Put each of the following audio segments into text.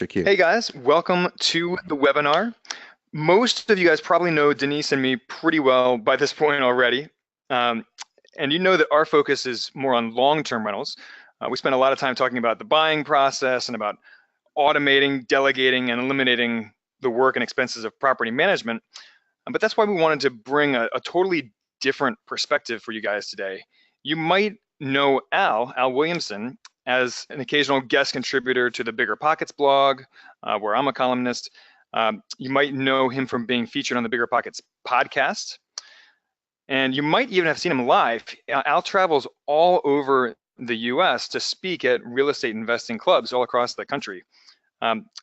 Q. Hey guys, welcome to the webinar. Most of you guys probably know Denise and me pretty well by this point already. Um, and you know that our focus is more on long-term rentals. We spend a lot of time talking about the buying process and about automating, delegating, and eliminating the work and expenses of property management. But that's why we wanted to bring a totally different perspective for you guys today. You might know Al Williamson, as an occasional guest contributor to the Bigger Pockets blog, where I'm a columnist. You might know him from being featured on the Bigger Pockets podcast. And you might even have seen him live. Al travels all over the US to speak at real estate investing clubs all across the country.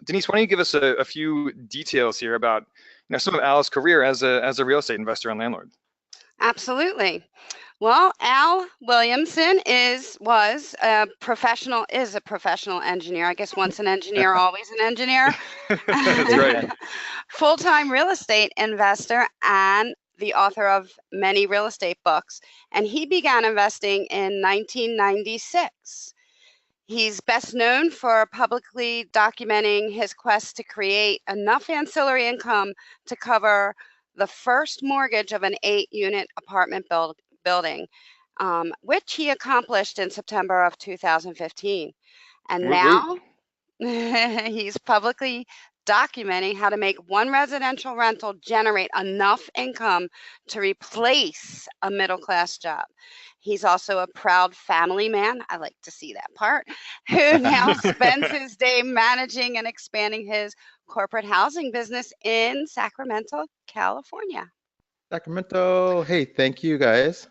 Denise, why don't you give us a few details here about some of Al's career as a real estate investor and landlord? Absolutely. Well, Al Williamson was a professional engineer. I guess once an engineer, always an engineer. That's right. Full-time real estate investor and the author of many real estate books. And he began investing in 1996. He's best known for publicly documenting his quest to create enough ancillary income to cover the first mortgage of an 8-unit apartment building, which he accomplished in September of 2015. And now he's publicly documenting how to make one residential rental generate enough income to replace a middle-class job. He's also a proud family man, I like to see that part, who now spends his day managing and expanding his corporate housing business in Sacramento, California. Sacramento. Hey, thank you guys.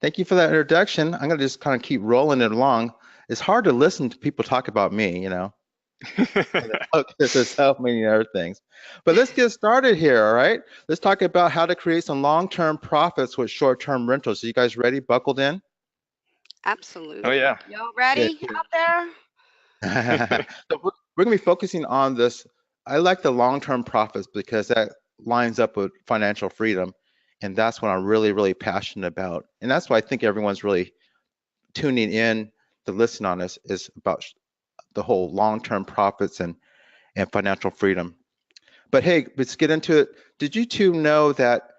Thank you for that introduction. I'm going to just kind of keep rolling it along. It's hard to listen to people talk about me, There's so many other things. But let's get started here, all right? Let's talk about how to create some long-term profits with short-term rentals. So you guys ready? Buckled in? Absolutely. Oh, yeah. Y'all ready out there? So we're going to be focusing on this. I like the long-term profits because that lines up with financial freedom. And that's what I'm really, really passionate about. And that's why I think everyone's really tuning in to listen on this is about the whole long-term profits and financial freedom. But hey, let's get into it. Did you two know that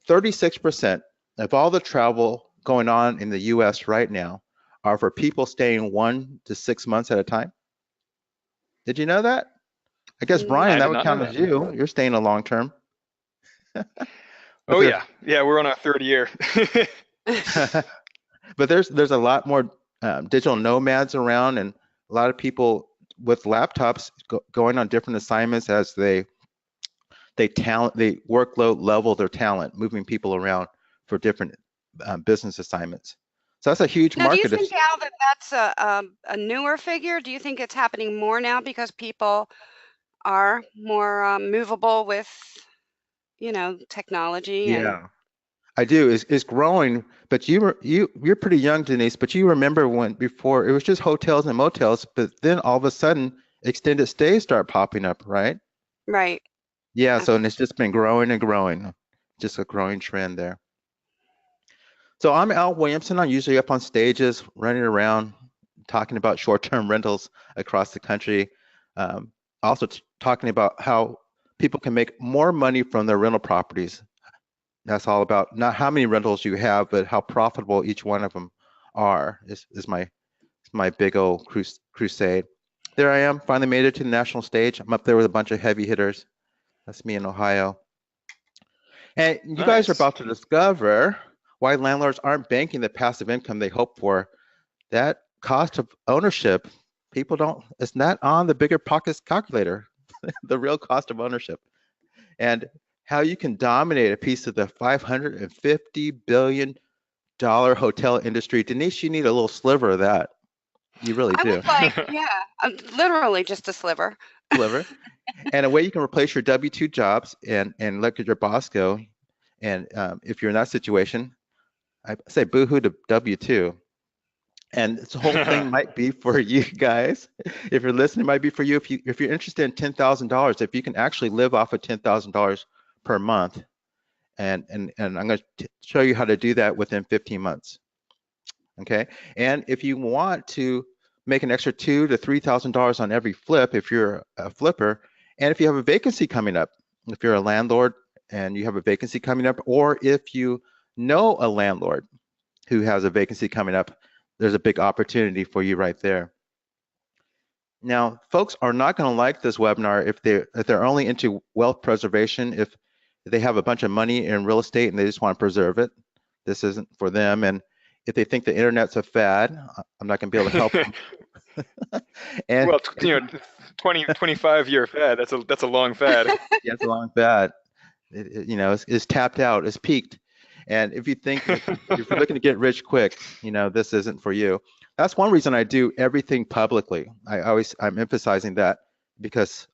36% of all the travel going on in the US right now are for people staying 1 to 6 months at a time? Did you know that? I guess, Brian, that would count as you. You're staying a long term. Oh, yeah. Yeah, we're on our third year. But there's a lot more digital nomads around, and a lot of people with laptops going on different assignments as they workload level their talent, moving people around for different business assignments. So that's a huge market. Do you think, Al, that that's a newer figure? Do you think it's happening more now because people are more movable with, technology? Yeah, I do. It's growing, but you're pretty young, Denise. But you remember when before it was just hotels and motels, but then all of a sudden extended stays start popping up, right? Right. Yeah. So and it's just been growing and growing, just a growing trend there. So I'm Al Williamson. I'm usually up on stages, running around, talking about short-term rentals across the country. Also talking about how people can make more money from their rental properties. That's all about not how many rentals you have, but how profitable each one of them are. Is my big old crusade. There I am, finally made it to the national stage. I'm up there with a bunch of heavy hitters. That's me in Ohio. And you guys are about to discover why landlords aren't banking the passive income they hope for. That cost of ownership, it's not on the Bigger Pockets calculator, the real cost of ownership. And how you can dominate a piece of the $550 billion hotel industry. Denise, you need a little sliver of that. You really do. I would like, literally just a sliver. Sliver. And a way you can replace your W-2 jobs and look at your boss go. And if you're in that situation, I say boohoo to W-2. And this whole thing might be for you guys. If you're listening, it might be for you. If you're interested in $10,000, if you can actually live off of $10,000 per month, and I'm going to show you how to do that within 15 months. Okay, and if you want to make an extra $2,000 to $3,000 on every flip if you're a flipper. And if you have a vacancy coming up, if you're a landlord and you have a vacancy coming up, or if you know a landlord who has a vacancy coming up, there's a big opportunity for you right there. Now, folks are not going to like this webinar if they're only into wealth preservation, if they have a bunch of money in real estate and they just want to preserve it. This isn't for them. And if they think the internet's a fad, I'm not going to be able to help them. And well, 25-year fad. That's a long fad. Yeah, it's a long fad. It's tapped out. It's peaked. And if you think if you're looking to get rich quick, this isn't for you. That's one reason I do everything publicly. I'm emphasizing that because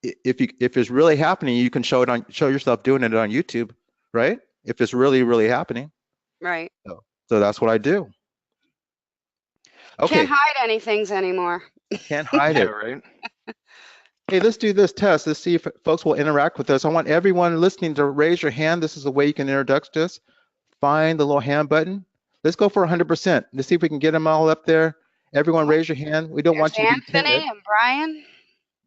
if it's really happening, you can show yourself doing it on YouTube, right? If it's really, really happening. Right. So that's what I do. Okay. Can't hide anything anymore. Can't hide it. Right. Hey, let's do this test. Let's see if folks will interact with us. I want everyone listening to raise your hand. This is the way you can introduce us. Find the little hand button. Let's go for 100%. Let's see if we can get them all up there. Everyone raise your hand. We don't want you to be timid. Anthony and Brian.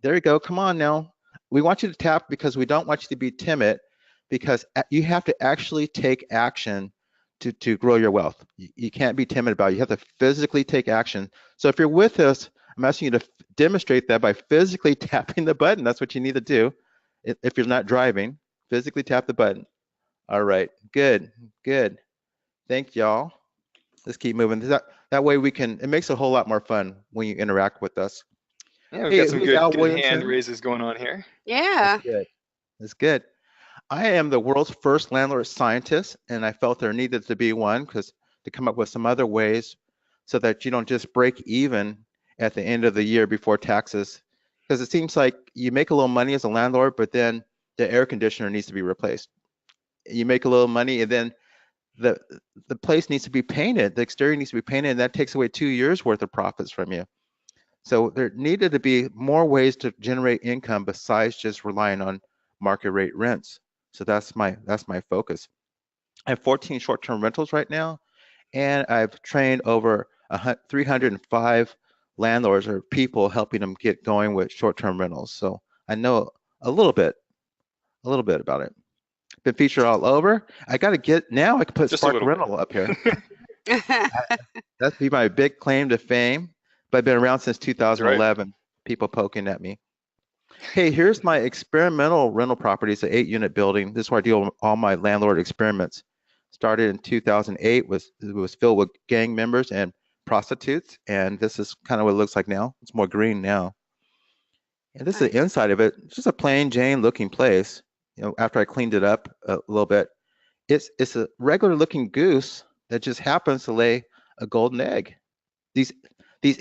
There you go. Come on now. We want you to tap because we don't want you to be timid, because you have to actually take action to grow your wealth. You can't be timid about it. You have to physically take action. So if you're with us, I'm asking you to demonstrate that by physically tapping the button. That's what you need to do. If you're not driving, physically tap the button. All right, good. Thank y'all. Let's keep moving. That way it makes it a whole lot more fun when you interact with us. Yeah, we've got some good hand raises going on here. Yeah. That's good. I am the world's first landlord scientist, and I felt there needed to be one to come up with some other ways so that you don't just break even at the end of the year before taxes. Because it seems like you make a little money as a landlord, but then the air conditioner needs to be replaced. You make a little money, and then the place needs to be painted. The exterior needs to be painted, and that takes away 2 years worth of profits from you. So there needed to be more ways to generate income besides just relying on market rate rents. So that's my focus. I have 14 short-term rentals right now, and I've trained over 305 landlords or people, helping them get going with short-term rentals. So I know a little bit about it. Been featured all over. I can put Just Spark Rental up here. That'd be my big claim to fame. But I've been around since 2011. Right. People poking at me. Hey, here's my experimental rental properties, an 8-unit building. This is where I do all my landlord experiments. Started in 2008. It was filled with gang members and prostitutes, and this is kind of what it looks like now. It's more green now. And this is the inside of it. It's just a plain Jane looking place. After I cleaned it up a little bit, it's a regular looking goose that just happens to lay a golden egg. These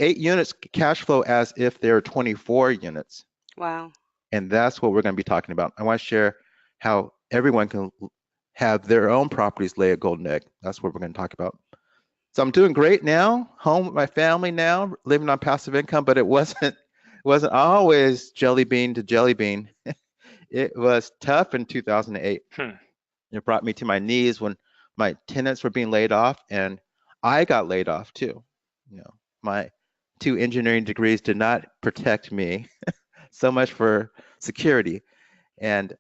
8 units cash flow as if they're 24 units. Wow. And that's what we're going to be talking about. I want to share how everyone can have their own properties lay a golden egg. That's what we're going to talk about. So I'm doing great now, home with my family now, living on passive income, but it wasn't always jelly bean to jelly bean. It was tough in 2008. It brought me to my knees when my tenants were being laid off, and I got laid off too. My 2 engineering degrees did not protect me. So much for security. And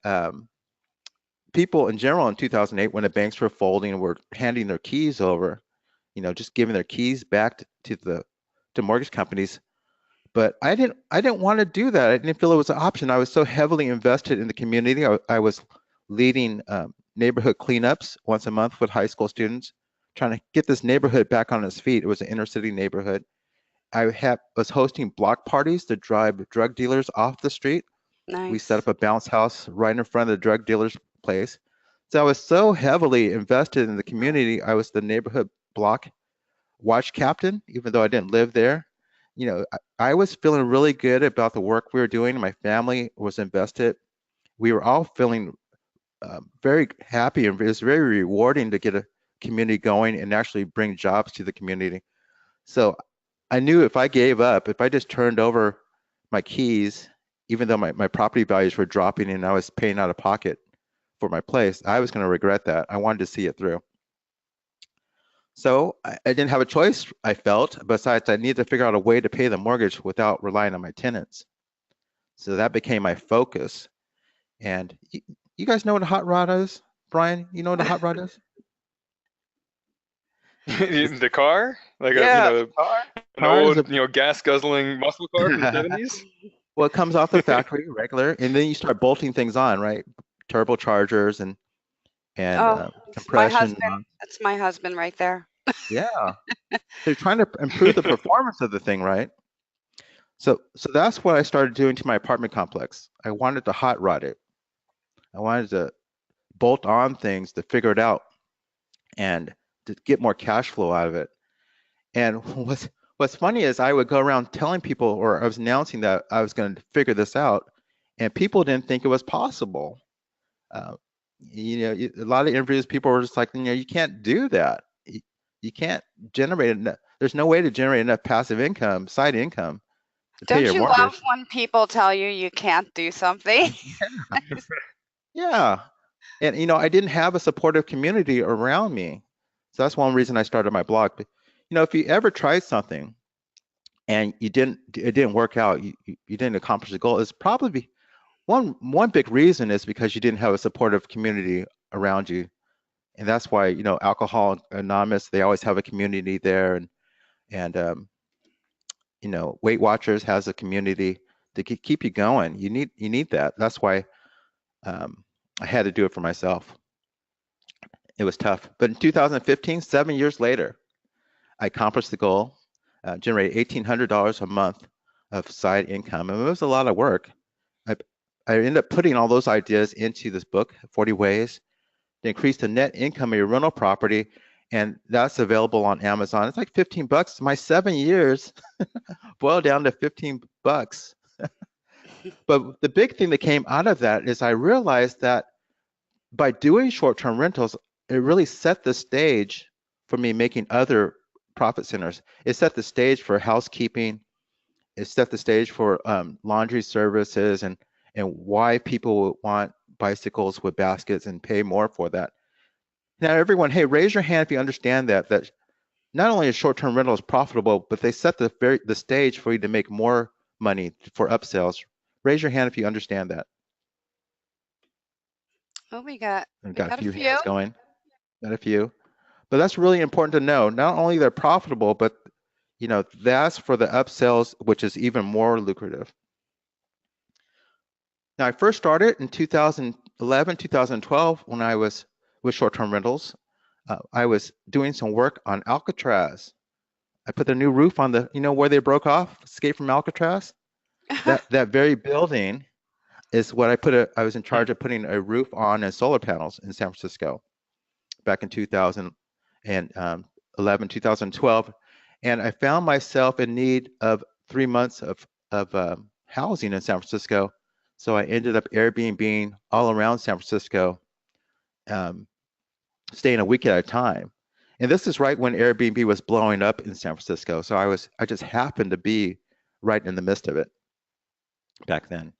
people in general in 2008, when the banks were folding and were handing their keys over, just giving their keys back to mortgage companies. But I didn't want to do that. I didn't feel it was an option. I was so heavily invested in the community. I was leading neighborhood cleanups once a month with high school students, trying to get this neighborhood back on its feet. It was an inner city neighborhood. I was hosting block parties to drive drug dealers off the street. Nice. We set up a bounce house right in front of the drug dealer's place. So I was so heavily invested in the community. I was the neighborhood block watch captain, even though I didn't live there. I was feeling really good about the work we were doing. My family was invested. We were all feeling very happy, and it was very rewarding to get a community going and actually bring jobs to the community. So I knew if I gave up, if I just turned over my keys, even though my property values were dropping and I was paying out of pocket for my place, I was going to regret that. I wanted to see it through. So I didn't have a choice, I felt. Besides, I needed to figure out a way to pay the mortgage without relying on my tenants. So that became my focus. And you guys know what a hot rod is? Brian, you know what a hot rod is? The car, like Yeah, an car is old, a gas guzzling muscle car from the 70s. well, it comes off the factory regular, and then you start bolting things on, right? Turbochargers and Oh, it's my compression. husband. That's my husband right there. Yeah, so you're trying to improve the performance of the thing, right? So that's what I started doing to my apartment complex. I wanted to hot rod it. I wanted to bolt on things to figure it out and to get more cash flow out of it. And what's funny is I would go around telling people, or I was announcing that I was going to figure this out, and people didn't think it was possible. Uh, a lot of interviews, people were just like, you can't do that. You can't generate enough. There's no way to generate enough passive income, side income, to pay Don't your you mortgage. love when people tell you you can't do something? Yeah. And I didn't have a supportive community around me. So that's one reason I started my blog. But, if you ever tried something and it didn't work out, you didn't accomplish the goal, it's probably one big reason is because you didn't have a supportive community around you. And that's why, Alcohol Anonymous, they always have a community there, and Weight Watchers has a community to keep you going. You need that. That's why I had to do it for myself. It was tough. But in 2015, 7 years later, I accomplished the goal, generated $1,800 a month of side income. And it was a lot of work. I ended up putting all those ideas into this book, 40 Ways to Increase the Net Income of Your Rental Property. And that's available on Amazon. It's like $15. My 7 years boiled down to $15. But the big thing that came out of that is I realized that by doing short-term rentals, it really set the stage for me making other profit centers. It set the stage for housekeeping. It set the stage for laundry services and why people would want bicycles with baskets and pay more for that. Now, everyone, hey, raise your hand if you understand that not only is short-term rentals profitable, but they set the stage for you to make more money for upsells. Raise your hand if you understand that. Oh, we got a few hands going. Got a few. But that's really important to know. Not only they're profitable, but that's for the upsells, which is even more lucrative. Now, I first started in 2011, 2012 when I was with short-term rentals. I was doing some work on Alcatraz. I put the new roof on the, where they broke off, Escape from Alcatraz. That very building is what I was in charge of putting a roof on and solar panels in San Francisco back in 2011, 2012. And I found myself in need of 3 months of housing in San Francisco. So I ended up Airbnb all around San Francisco, staying a week at a time. And this is right when Airbnb was blowing up in San Francisco. So I just happened to be right in the midst of it back then.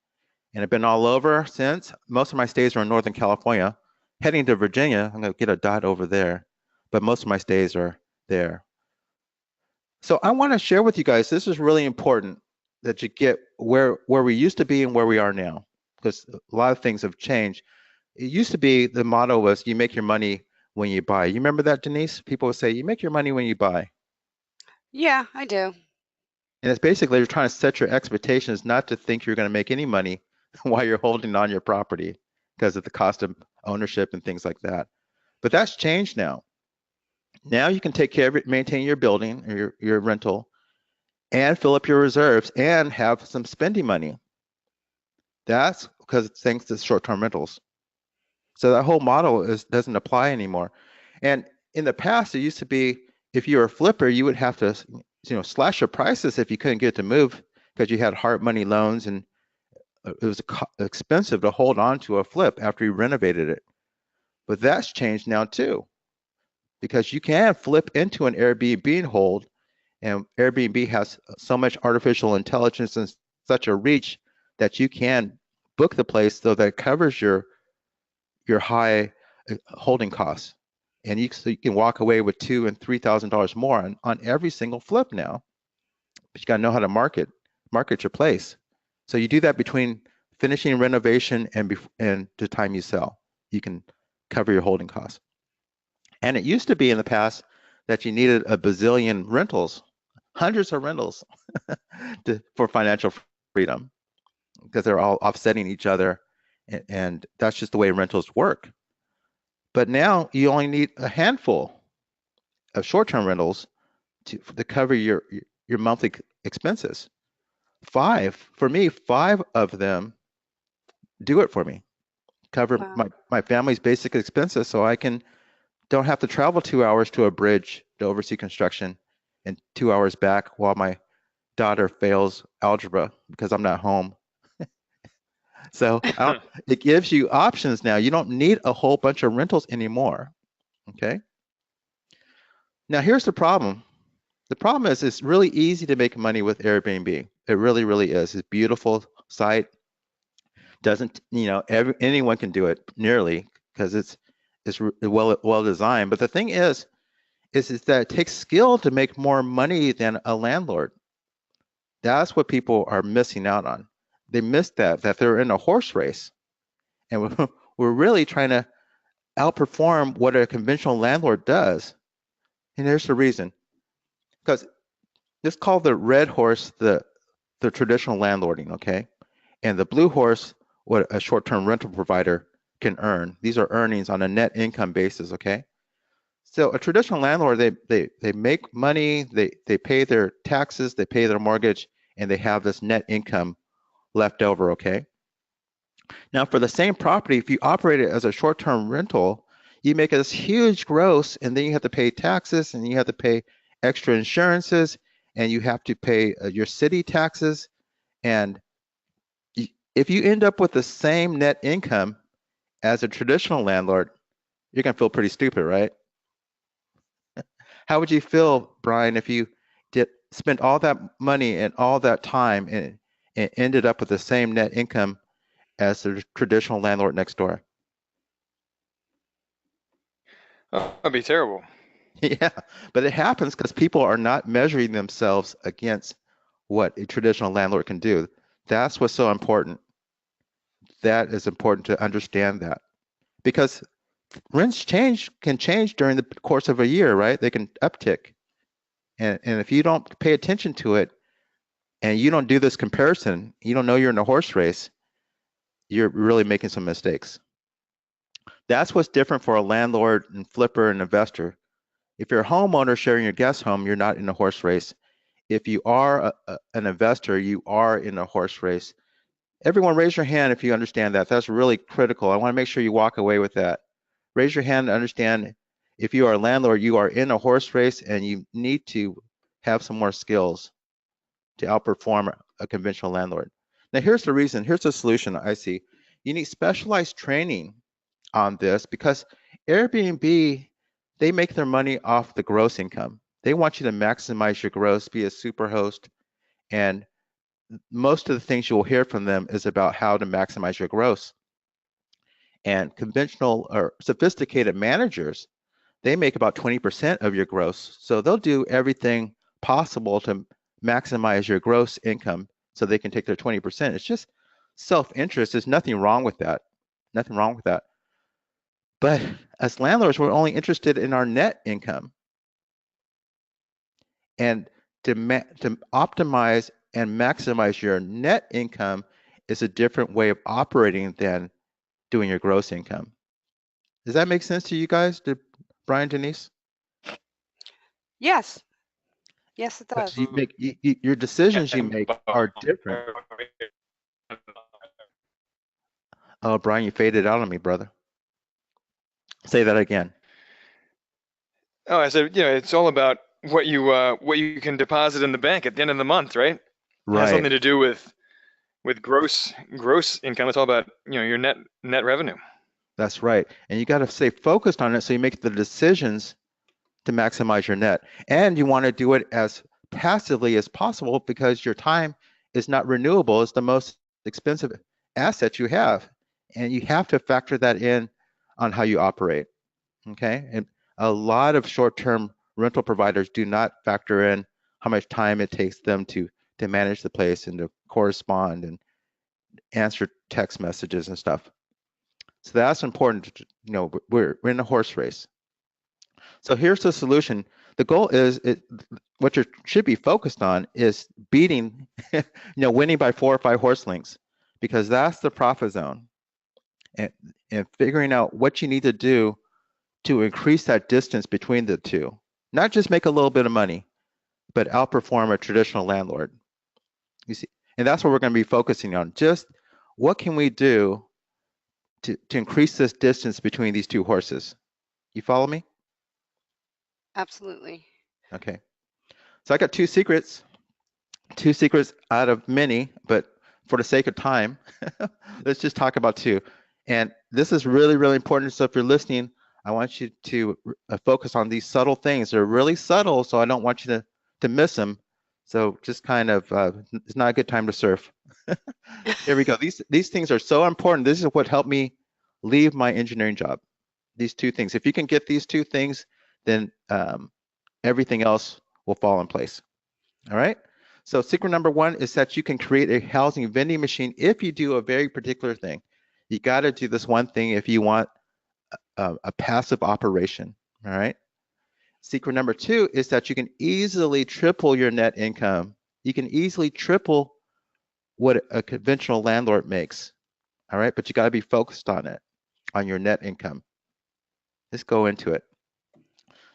And I've been all over since. Most of my stays are in Northern California. Heading to Virginia, I'm going to get a dot over there. But most of my stays are there. So I want to share with you guys, this is really important that you get where we used to be and where we are now, because a lot of things have changed. It used to be the motto was you make your money when you buy. You remember that, Denise? People would say you make your money when you buy. Yeah, I do. And it's basically you're trying to set your expectations not to think you're going to make any money while you're holding on your property because of the cost of ownership and things like that. But that's changed now. Now you can take care of it, maintain your building or your rental, and fill up your reserves and have some spending money. That's because it's thanks to short-term rentals. So that whole model doesn't apply anymore. And in the past, it used to be if you were a flipper, you would have to slash your prices if you couldn't get it to move because you had hard money loans and it was expensive to hold on to a flip after you renovated it. But that's changed now too, because you can flip into an Airbnb hold, and Airbnb has so much artificial intelligence and such a reach that you can book the place so that it covers your high holding costs. and so you can walk away with $2,000 and $3,000 more on every single flip now. But you got to know how to market your place. So you do that between finishing renovation and the time you sell. You can cover your holding costs. And it used to be in the past that you needed a bazillion rentals, hundreds of rentals for financial freedom, because they're all offsetting each other, and that's just the way rentals work. But now you only need a handful of short-term rentals to cover your monthly expenses. For me, 5 of them do it for me, cover Wow. my family's basic expenses, so I don't have to travel 2 hours to a bridge to oversee construction and 2 hours back while my daughter fails algebra because I'm not home. So it gives you options now. You don't need a whole bunch of rentals anymore. Okay. Now here's the problem. The problem is it's really easy to make money with Airbnb. It really, really is. It's a beautiful site. Doesn't, anyone can do it nearly, because it's well designed. But the thing is that it takes skill to make more money than a landlord. That's what people are missing out on. They miss that they're in a horse race, and we're really trying to outperform what a conventional landlord does. And here's the reason. Because it's called the red horse, the traditional landlording, okay? And the blue horse, what a short-term rental provider can earn. These are earnings on a net income basis, okay? So a traditional landlord, they make money, they pay their taxes, they pay their mortgage, and they have this net income left over, okay? Now for the same property, if you operate it as a short-term rental, you make this huge gross, and then you have to pay taxes, and you have to pay extra insurances, and you have to pay your city taxes. And if you end up with the same net income as a traditional landlord, you're gonna feel pretty stupid, right? How would you feel, Brian, if you spent all that money and all that time and ended up with the same net income as the traditional landlord next door? Oh, that'd be terrible. Yeah, but it happens because people are not measuring themselves against what a traditional landlord can do. That's what's so important. That is important to understand that, because rents can change during the course of a year, right? They can uptick. And if you don't pay attention to it and you don't do this comparison, you don't know you're in a horse race, you're really making some mistakes. That's what's different for a landlord and flipper and investor. If you're a homeowner sharing your guest home, you're not in a horse race. If you are an investor, you are in a horse race. Everyone raise your hand if you understand that. That's really critical. I want to make sure you walk away with that. Raise your hand to understand if you are a landlord, you are in a horse race and you need to have some more skills to outperform a conventional landlord. Now here's the reason, here's the solution I see. You need specialized training on this, because Airbnb, they make their money off the gross income. They want you to maximize your gross, be a super host, and most of the things you will hear from them is about how to maximize your gross. And conventional or sophisticated managers, they make about 20% of your gross. So they'll do everything possible to maximize your gross income so they can take their 20%. It's just self-interest. There's nothing wrong with that. Nothing wrong with that. But as landlords, we're only interested in our net income. And to optimize and maximize your net income is a different way of operating than doing your gross income. Does that make sense to you guys, Brian, Denise? Yes. Yes, it does. You make your decisions you make are different. Oh, Brian, you faded out on me, brother. Say that again. Oh, I said, it's all about what you can deposit in the bank at the end of the month, right? It has something to do with gross income. It's all about your net revenue. That's right. And you got to stay focused on it so you make the decisions to maximize your net. And you want to do it as passively as possible, because your time is not renewable. It's the most expensive asset you have. And you have to factor that in on how you operate. Okay. And a lot of short-term rental providers do not factor in how much time it takes them to manage the place and to correspond and answer text messages and stuff. So that's important. You know, we're in a horse race. So here's the solution. The goal is what you should be focused on is beating, you know, winning by 4 or 5 horse lengths, because that's the profit zone. And figuring out what you need to do to increase that distance between the two, not just make a little bit of money, but outperform a traditional landlord. You see, and that's what we're going to be focusing on. Just what can we do to increase this distance between these two horses? You follow me? Absolutely. Okay. So I got 2 secrets out of many, but for the sake of time, let's just talk about 2. And this is really, really important. So if you're listening, I want you to focus on these subtle things. They're really subtle, so I don't want you to miss them. So just kind of, it's not a good time to surf. Here we go. These things are so important. This is what helped me leave my engineering job. These 2 things. If you can get these 2 things, then everything else will fall in place. All right. So secret number 1 is that you can create a housing vending machine if you do a very particular thing. You got to do this one thing if you want a passive operation. All right. Secret number 2 is that you can easily triple your net income. You can easily triple what a conventional landlord makes. All right. But you got to be focused on it, on your net income. Let's go into it.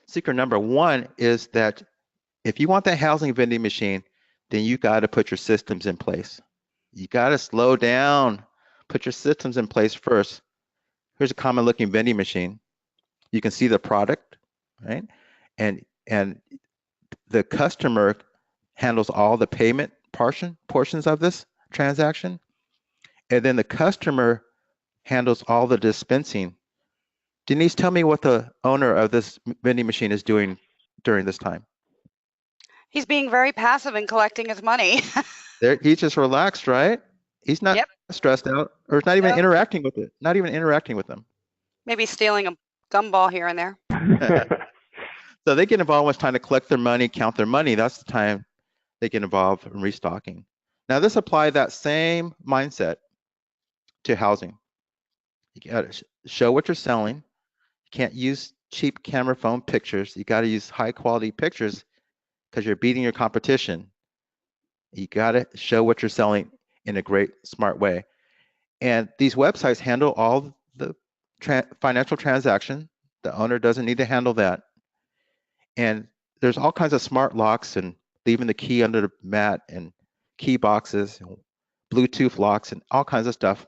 Secret number 1 is that if you want that housing vending machine, then you got to put your systems in place. You got to slow down, put your systems in place first. Here's a common looking vending machine. You can see the product, right? And the customer handles all the payment portions of this transaction. And then the customer handles all the dispensing. Denise, tell me what the owner of this vending machine is doing during this time. He's being very passive in collecting his money. He's just relaxed, right? He's not stressed out, or not even interacting with it. Not even interacting with them. Maybe stealing a gumball here and there. So they get involved when it's time to collect their money, count their money. That's the time they get involved in restocking. Now, this apply that same mindset to housing. You got to show what you're selling. You can't use cheap camera phone pictures. You got to use high quality pictures because you're beating your competition. You got to show what you're selling in a great, smart way. And these websites handle all the financial transaction. The owner doesn't need to handle that. And there's all kinds of smart locks and leaving the key under the mat and key boxes, and Bluetooth locks and all kinds of stuff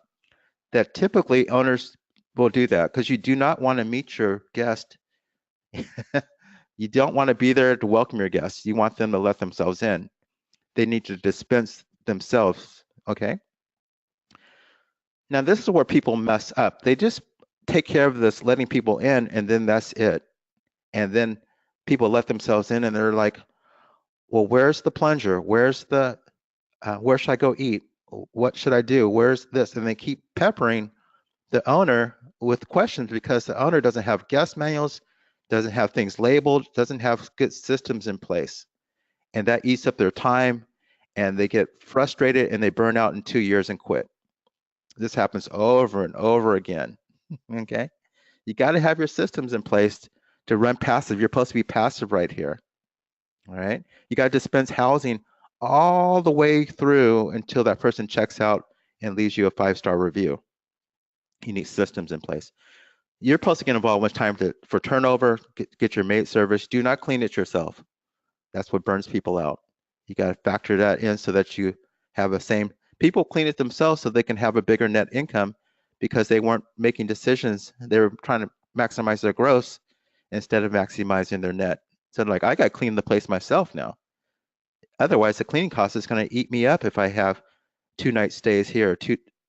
that typically owners will do that because you do not want to meet your guest. You don't want to be there to welcome your guests. You want them to let themselves in. They need to dispense themselves, okay? Now, this is where people mess up. They just take care of this letting people in, and then that's it. And then people let themselves in, and they're like, well, where's the plunger? Where's the, where should I go eat? What should I do? Where's this? And they keep peppering the owner with questions because the owner doesn't have guest manuals, doesn't have things labeled, doesn't have good systems in place. And that eats up their time, and they get frustrated and they burn out in 2 years and quit. This happens over and over again, okay? You got to have your systems in place to run passive. You're supposed to be passive right here, all right? You got to dispense housing all the way through until that person checks out and leaves you a 5-star review. You need systems in place. You're supposed to get involved when it's time for turnover, get your maid service. Do not clean it yourself. That's what burns people out. You got to factor that in so that you have the same. People clean it themselves so they can have a bigger net income because they weren't making decisions. They were trying to maximize their gross instead of maximizing their net. So like, I got to clean the place myself now. Otherwise, the cleaning cost is going to eat me up if I have 2-night stays here,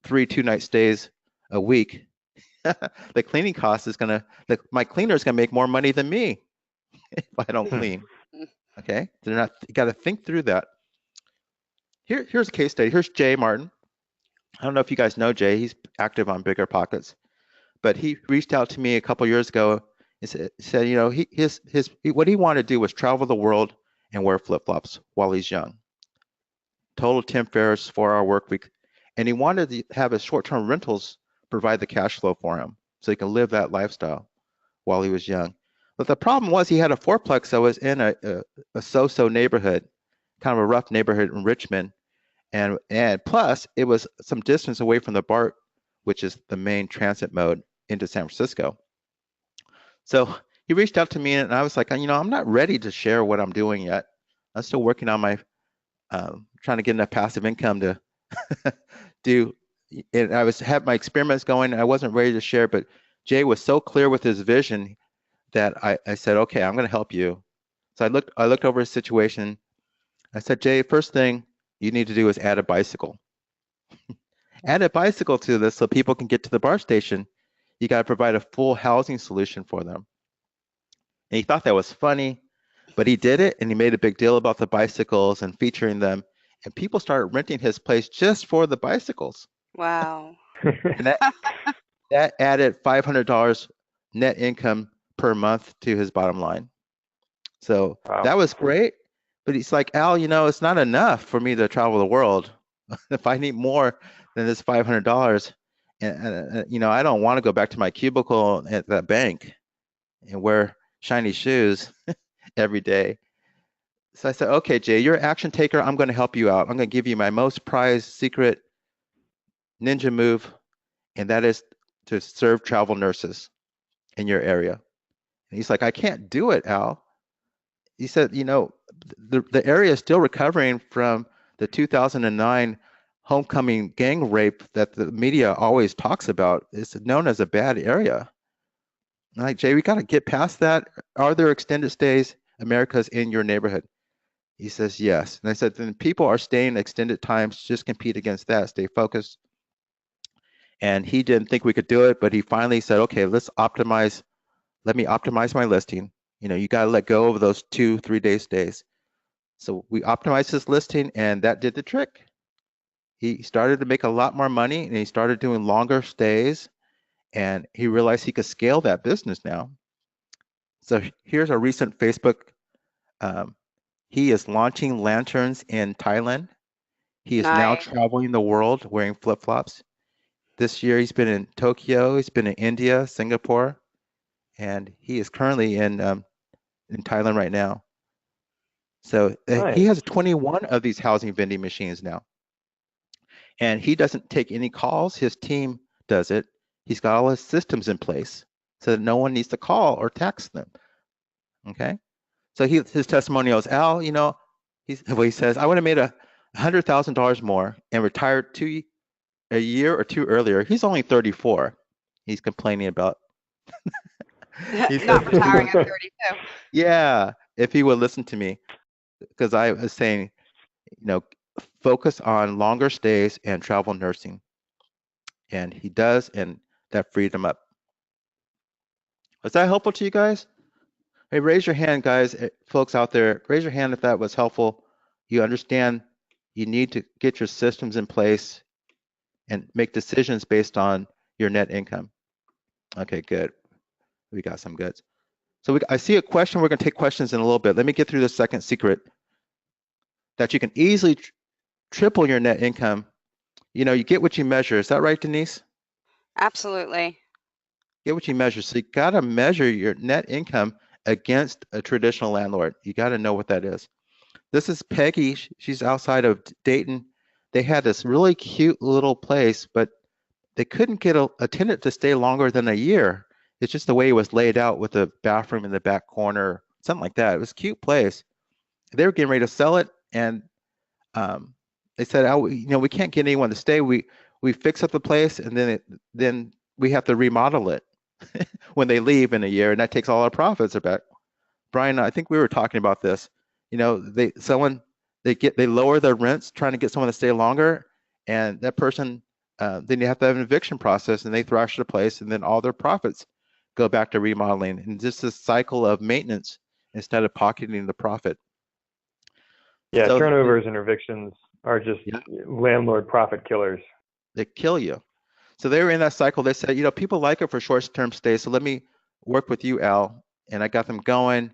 3 2-night stays a week. The cleaning cost is going to, my cleaner is going to make more money than me if I don't clean. Okay, they're not. You got to think through that. Here's a case study. Here's Jay Martin. I don't know if you guys know Jay. He's active on Bigger Pockets, but he reached out to me a couple years ago, He said, you know, what he wanted to do was travel the world and wear flip-flops while he's young. Total 10 fares, 4-hour work week. And he wanted to have his short-term rentals provide the cash flow for him so he can live that lifestyle while he was young. But the problem was he had a fourplex that was in a so-so neighborhood, kind of a rough neighborhood in Richmond. And plus, it was some distance away from the BART, which is the main transit mode into San Francisco. So he reached out to me, and I was like, you know, I'm not ready to share what I'm doing yet. I'm still working on my trying to get enough passive income to do. And I had my experiments going. I wasn't ready to share, but Jay was so clear with his vision that I said, okay, I'm going to help you. So I looked over his situation. I said, Jay, first thing you need to do is add a bicycle. Add a bicycle to this so people can get to the BART station. You got to provide a full housing solution for them. And he thought that was funny, but he did it, and he made a big deal about the bicycles and featuring them. And people started renting his place just for the bicycles. Wow. And that added $500 net income per month to his bottom line. So Wow. that was great. But he's like, Al, you know, it's not enough for me to travel the world. If I need more than this $500, and you know, I don't want to go back to my cubicle at that bank and wear shiny shoes every day. So I said, okay, Jay, you're an action taker. I'm going to help you out. I'm going to give you my most prized secret ninja move, and that is to serve travel nurses in your area. And he's like, I can't do it, Al. He said, you know, the area is still recovering from the 2009 homecoming gang rape that the media always talks about. It's known as a bad area. I'm like, Jay, we got to get past that. Are there extended stays, America's in your neighborhood? He says, yes. And I said, then people are staying extended times. Just compete against that. Stay focused. And he didn't think we could do it, but he finally said, okay, let me optimize my listing. You know, you got to let go of those 2-3 day stays. So we optimized his listing, and that did the trick. He started to make a lot more money, and he started doing longer stays, and he realized he could scale that business now. So here's a recent Facebook. He is launching lanterns in Thailand. He is now Nice. traveling the world wearing flip-flops. This year he's been in Tokyo, he's been in India, Singapore, and he is currently in Thailand right now. So Nice. he has 21 of these housing vending machines now. And he doesn't take any calls. His team does it. He's got all his systems in place so that no one needs to call or text them. Okay? So his testimonial is, Al, you know, he says, I would have made $100,000 more and retired a year or two earlier. He's only 34. He's complaining about. Not retiring at 32. Yeah, if he would listen to me, because I was saying, you know, focus on longer stays and travel nursing. And he does, and that freed him up. Was that helpful to you guys? Hey, raise your hand, guys, folks out there. Raise your hand if that was helpful. You understand you need to get your systems in place and make decisions based on your net income. Okay, good. We got some goods. So I see a question. We're going to take questions in a little bit. Let me get through the second secret that you can easily triple your net income. You know, you get what you measure. Is that right, Denise? Absolutely. Get what you measure. So you got to measure your net income against a traditional landlord. You got to know what that is. This is Peggy. She's outside of Dayton. They had this really cute little place, but they couldn't get a tenant to stay longer than a year. It's just the way it was laid out with the bathroom in the back corner, something like that. It was a cute place. They were getting ready to sell it, and they said, "Oh, you know, we can't get anyone to stay. We fix up the place, and then we have to remodel it when they leave in a year, and that takes all our profits back." Brian, I think we were talking about this. You know, they lower their rents trying to get someone to stay longer, and that person then you have to have an eviction process, and they thrash the place, and then all their profits go back to remodeling, and just this cycle of maintenance instead of pocketing the profit. Yeah, So turnovers and evictions are just landlord profit killers. they kill you. So they were in that cycle. They said, you know, people like it for short-term stays, so let me worked with you, Al, and I got them going.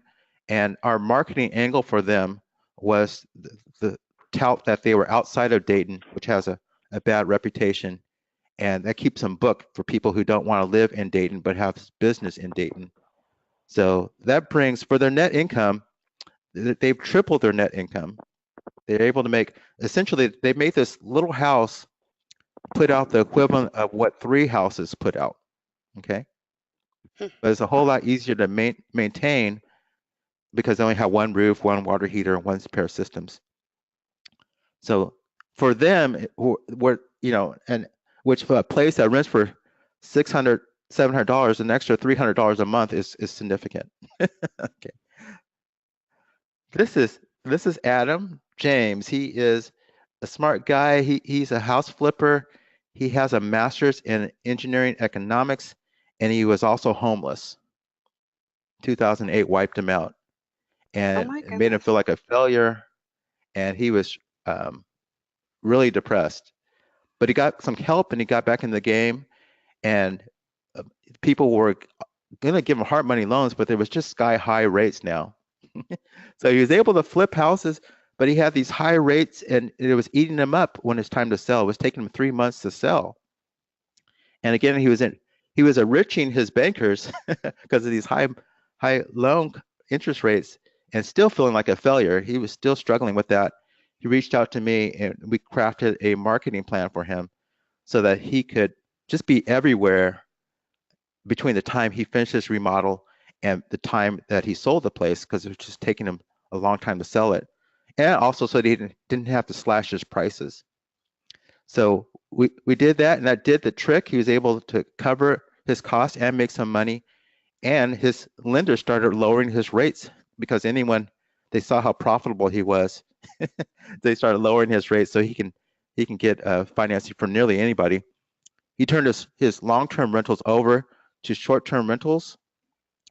And our marketing angle for them was the tout that they were outside of Dayton, which has a bad reputation, and that keeps them booked for people who don't want to live in Dayton but have business in Dayton. So that brings, for their net income, they've tripled their net income. They're able to make, essentially, they made this little house put out the equivalent of what 3 houses put out, okay? But it's a whole lot easier to maintain because they only have 1 roof, 1 water heater, and 1 pair of systems. So for them, we're, you know, and which for a place that rents for $600, $700, an extra $300 a month is significant. Okay. This is Adam James. He is a smart guy. He's a house flipper. He has a master's in engineering economics, and he was also homeless. 2008 wiped him out, and it made him feel like a failure, and he was really depressed. But he got some help, and he got back in the game, and people were going to give him hard money loans, but there was just sky-high rates now. So he was able to flip houses, but he had these high rates, and it was eating him up when it's time to sell. It was taking him 3 months to sell. And again, he was enriching his bankers because of these high loan interest rates, and still feeling like a failure. He was still struggling with that. He reached out to me, and we crafted a marketing plan for him so that he could just be everywhere between the time he finished his remodel and the time that he sold the place, because it was just taking him a long time to sell it. And also so that he didn't have to slash his prices. So we did that, and that did the trick. He was able to cover his costs and make some money. And his lenders started lowering his rates because they saw how profitable he was. They started lowering his rates so he can get financing for nearly anybody. He turned his long-term rentals over to short-term rentals,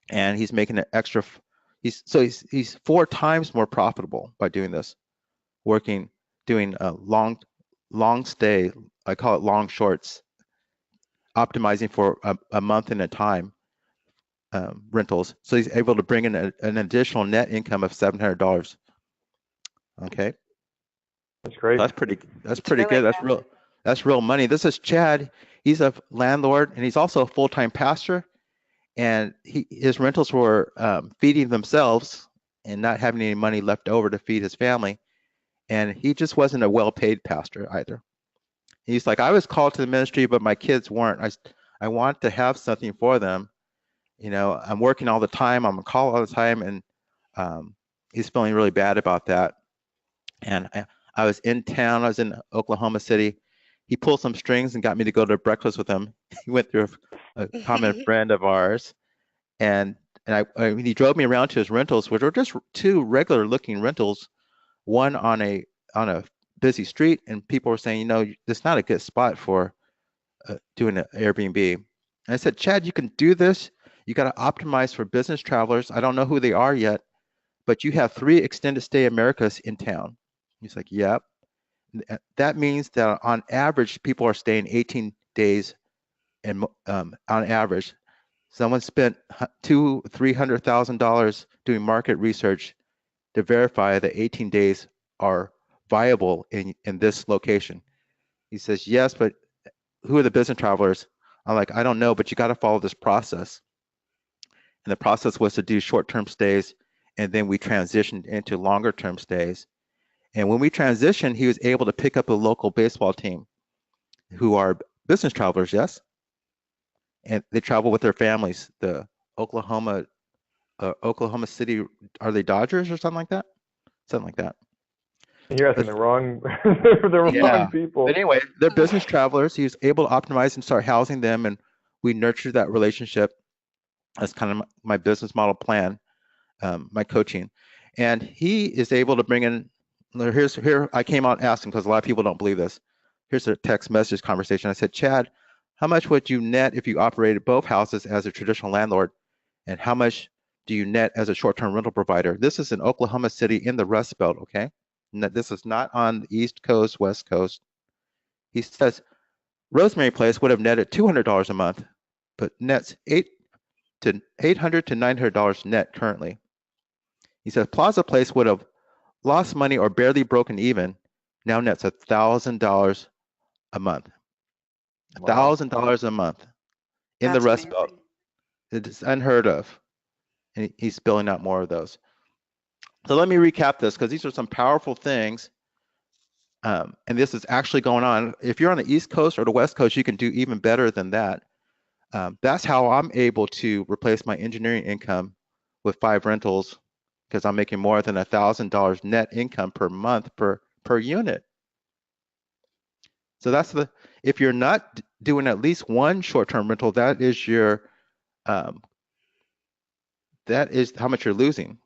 and he's making an extra. He's 4 times more profitable by doing this, doing a long stay. I call it long shorts, optimizing for a month at a time rentals. So he's able to bring in an additional net income of $700. Okay, that's great. That's pretty good. That's real money. This is Chad. He's a landlord, and he's also a full-time pastor. And his rentals were feeding themselves and not having any money left over to feed his family. And he just wasn't a well-paid pastor either. He's like, I was called to the ministry, but my kids weren't. I want to have something for them. You know, I'm working all the time. I'm on call all the time, and he's feeling really bad about that. And I was in town. I was in Oklahoma City. He pulled some strings and got me to go to breakfast with him. He went through a common friend of ours, and he drove me around to his rentals, which were just 2 regular-looking rentals, one on a busy street, and people were saying, you know, it's not a good spot for doing an Airbnb. And I said, Chad, you can do this. You got to optimize for business travelers. I don't know who they are yet, but you have 3 extended stay Americas in town. He's like, yep. That means that on average, people are staying 18 days, and on average, someone spent $200,000-$300,000 doing market research to verify that 18 days are viable in this location. He says, yes, but who are the business travelers? I'm like, I don't know, but you got to follow this process. And the process was to do short-term stays, and then we transitioned into longer-term stays. And when we transitioned, he was able to pick up a local baseball team who are business travelers, yes? And they travel with their families. The Oklahoma City, are they Dodgers or something like that? Something like that. And you're asking the wrong wrong people. But anyway, they're business travelers. He was able to optimize and start housing them, and we nurtured that relationship. That's kind of my business model plan, my coaching. And he is able to bring in, here I came out and asked him, because a lot of people don't believe this. Here's a text message conversation. I said, Chad, how much would you net if you operated both houses as a traditional landlord? And how much do you net as a short-term rental provider? This is in Oklahoma City in the Rust Belt, okay? This is not on the East Coast, West Coast. He says, Rosemary Place would have netted $200 a month, but nets to $800 to $900 net currently. He says Plaza Place would have lost money or barely broken even, now nets $1,000 a month. $1,000 a month in the That's Rust Belt. amazing. It's unheard of. And he's spilling out more of those. So let me recap this, because these are some powerful things. And this is actually going on. If you're on the East Coast or the West Coast, you can do even better than that. That's how I'm able to replace my engineering income with 5 rentals, because I'm making more than $1,000 net income per month per unit. So that's if you're not doing at least one short-term rental, that is your that is how much you're losing.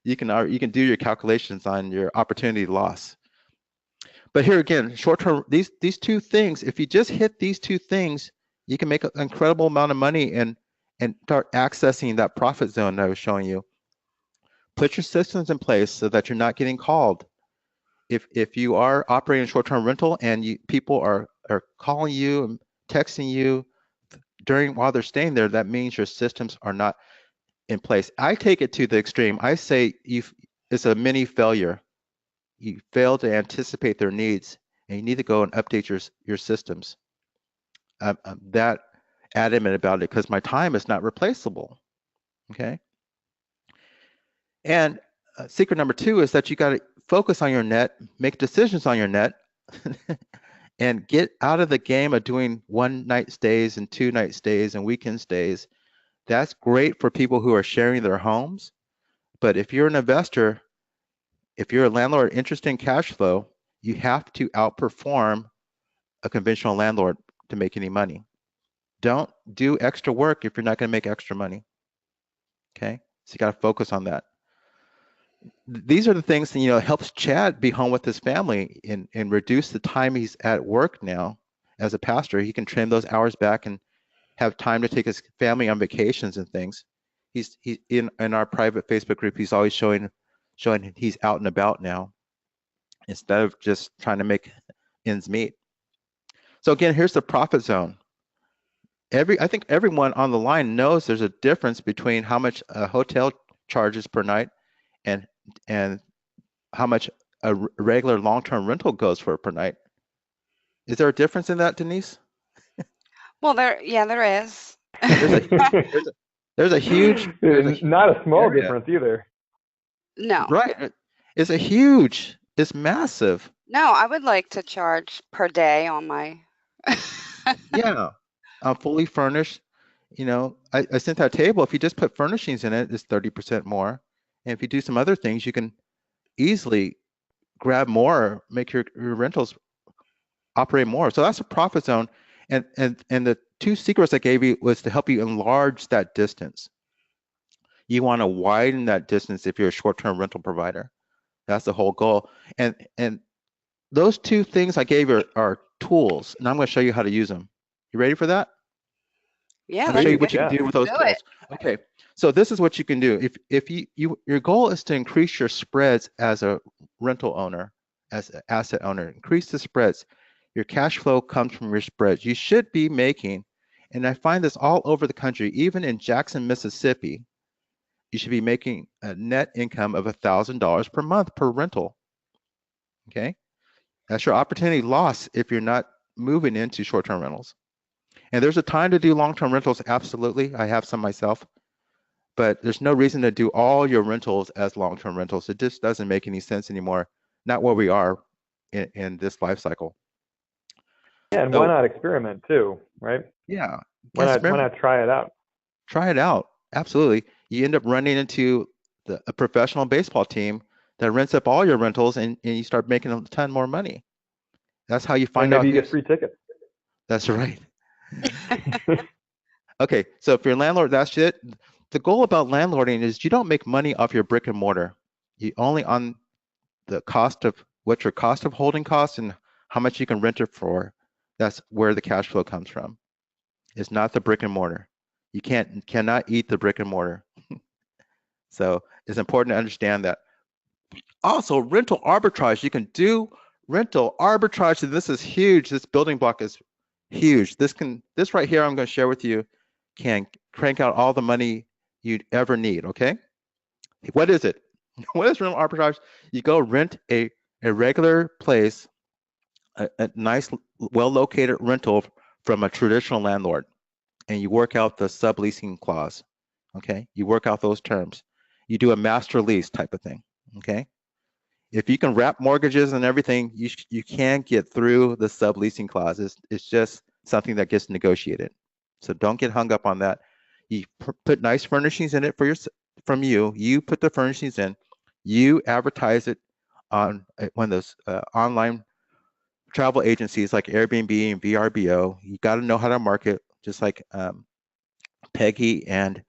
You can do your calculations on your opportunity loss. But here again, short-term, these 2 things, if you just hit these 2 things, you can make an incredible amount of money and start accessing that profit zone that I was showing you. Put your systems in place so that you're not getting called. If you are operating short-term rental and people are calling you and texting you while they're staying there, that means your systems are not in place. I take it to the extreme. I say it's a mini failure. You fail to anticipate their needs, and you need to go and update your systems. I'm that adamant about it, because my time is not replaceable. Okay. And secret number 2 is that you got to focus on your net, make decisions on your net, and get out of the game of doing 1-night stays and 2-night stays and weekend stays. That's great for people who are sharing their homes. But if you're an investor, if you're a landlord interested in cash flow, you have to outperform a conventional landlord to make any money. Don't do extra work if you're not going to make extra money. Okay, so you got to focus on that. These are the things that helps Chad be home with his family and reduce the time he's at work now. As a pastor, he can trim those hours back and have time to take his family on vacations and things. He's in our private Facebook group. He's always showing he's out and about now, instead of just trying to make ends meet. So again, here's the profit zone. I think everyone on the line knows there's a difference between how much a hotel charges per night and how much a regular long-term rental goes for per night. Is there a difference in that, Denise? Well, there is. There's a huge not a small area. difference either. No. Right. It's massive. No, I would like to charge per day on my. Yeah. Fully furnished. I sent that table. If you just put furnishings in it, it's 30% more. And if you do some other things, you can easily grab more, make your rentals operate more. So that's a profit zone. And the 2 secrets I gave you was to help you enlarge that distance. You want to widen that distance if you're a short-term rental provider. That's the whole goal. And those 2 things I gave you are tools, and I'm going to show you how to use them. You ready for that? Yeah. I'm going to show you what you can do with those do tools. it. Okay. So this is what you can do. If your goal is to increase your spreads as a rental owner, as an asset owner, increase the spreads. Your cash flow comes from your spreads. You should be making, and I find this all over the country, even in Jackson, Mississippi, you should be making a net income of $1,000 per month per rental. Okay, that's your opportunity loss if you're not moving into short-term rentals. And there's a time to do long-term rentals, absolutely. I have some myself, but there's no reason to do all your rentals as long-term rentals. It just doesn't make any sense anymore, not where we are in this life cycle. Yeah, and why not experiment too, right? Yeah. Why not try it out? Try it out. Absolutely. You end up running into a professional baseball team that rents up all your rentals, and you start making a ton more money. That's how you find out. Maybe you get free tickets. That's right. Okay, so if you're a landlord, that's it. The goal about landlording is you don't make money off your brick and mortar. You only on the cost of what your cost of holding costs and how much you can rent it for. That's where the cash flow comes from. It's not the brick and mortar. You cannot eat the brick and mortar. So it's important to understand that. Also, rental arbitrage. You can do rental arbitrage, and this is huge. This building block is huge. This right here I'm going to share with you can crank out all the money you'd ever need, okay? What is it? What is rental arbitrage? You go rent a regular place, a nice, well-located rental from a traditional landlord, and you work out the subleasing clause, okay? You work out those terms. You do a master lease type of thing, okay? If you can wrap mortgages and everything, you can get through the subleasing clause. It's just something that gets negotiated. So don't get hung up on that. You put nice furnishings in it from you. You put the furnishings in. You advertise it on one of those online travel agencies like Airbnb and VRBO. You got to know how to market, just like Peggy and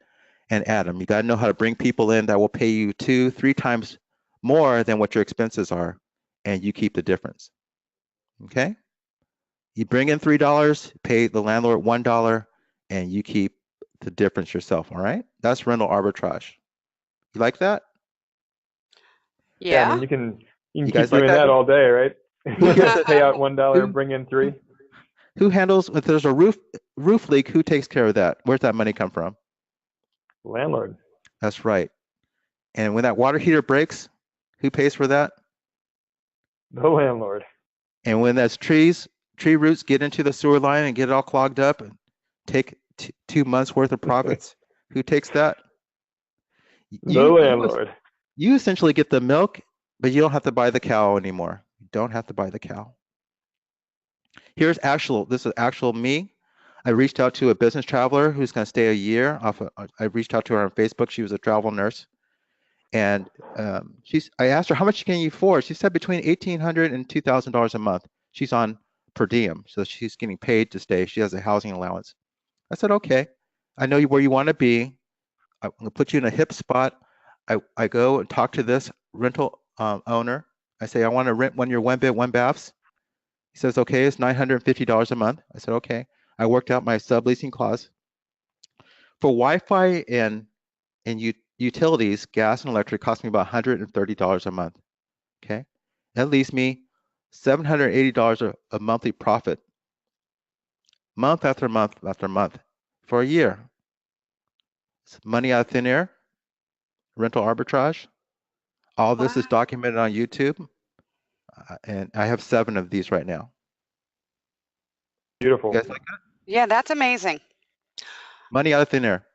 Adam. You got to know how to bring people in that will pay you 2-3 times more than what your expenses are, and you keep the difference. Okay? You bring in $3, pay the landlord $1, and you keep the difference yourself. All right? That's rental arbitrage. You like that? Yeah, I Yeah. mean, you can You keep guys like doing that? that all day, right? Who gets Pay out $1 and bring in 3. Who handles, if there's a roof leak, who takes care of that? Where's that money come from? Landlord. That's right. And when that water heater breaks, who pays for that? The landlord. And when those tree roots get into the sewer line and get it all clogged up and take 2 months worth of profits, who takes that? The landlord. You essentially get the milk, but you don't have to buy the cow anymore. You don't have to buy the cow. This is actual me. I reached out to a business traveler who's going to stay a year. I reached out to her on Facebook. She was a travel nurse. And I asked her, how much can you afford? She said between $1,800 and $2,000 a month. She's on per diem, so she's getting paid to stay. She has a housing allowance. I said, okay, I know where you want to be. I'm going to put you in a hip spot. I go and talk to this rental owner. I say, I want to rent one of your one bed, one baths. He says, okay, it's $950 a month. I said, okay. I worked out my subleasing clause. For Wi-Fi and utilities, gas and electric cost me about $130 a month. Okay, that leaves me $780 a monthly profit, month after month after month, for a year. It's money out of thin air, rental arbitrage. All this is Wow. documented on YouTube, and I have 7 of these right now. Beautiful. You guys like that? Yeah, that's amazing. Money out of thin air.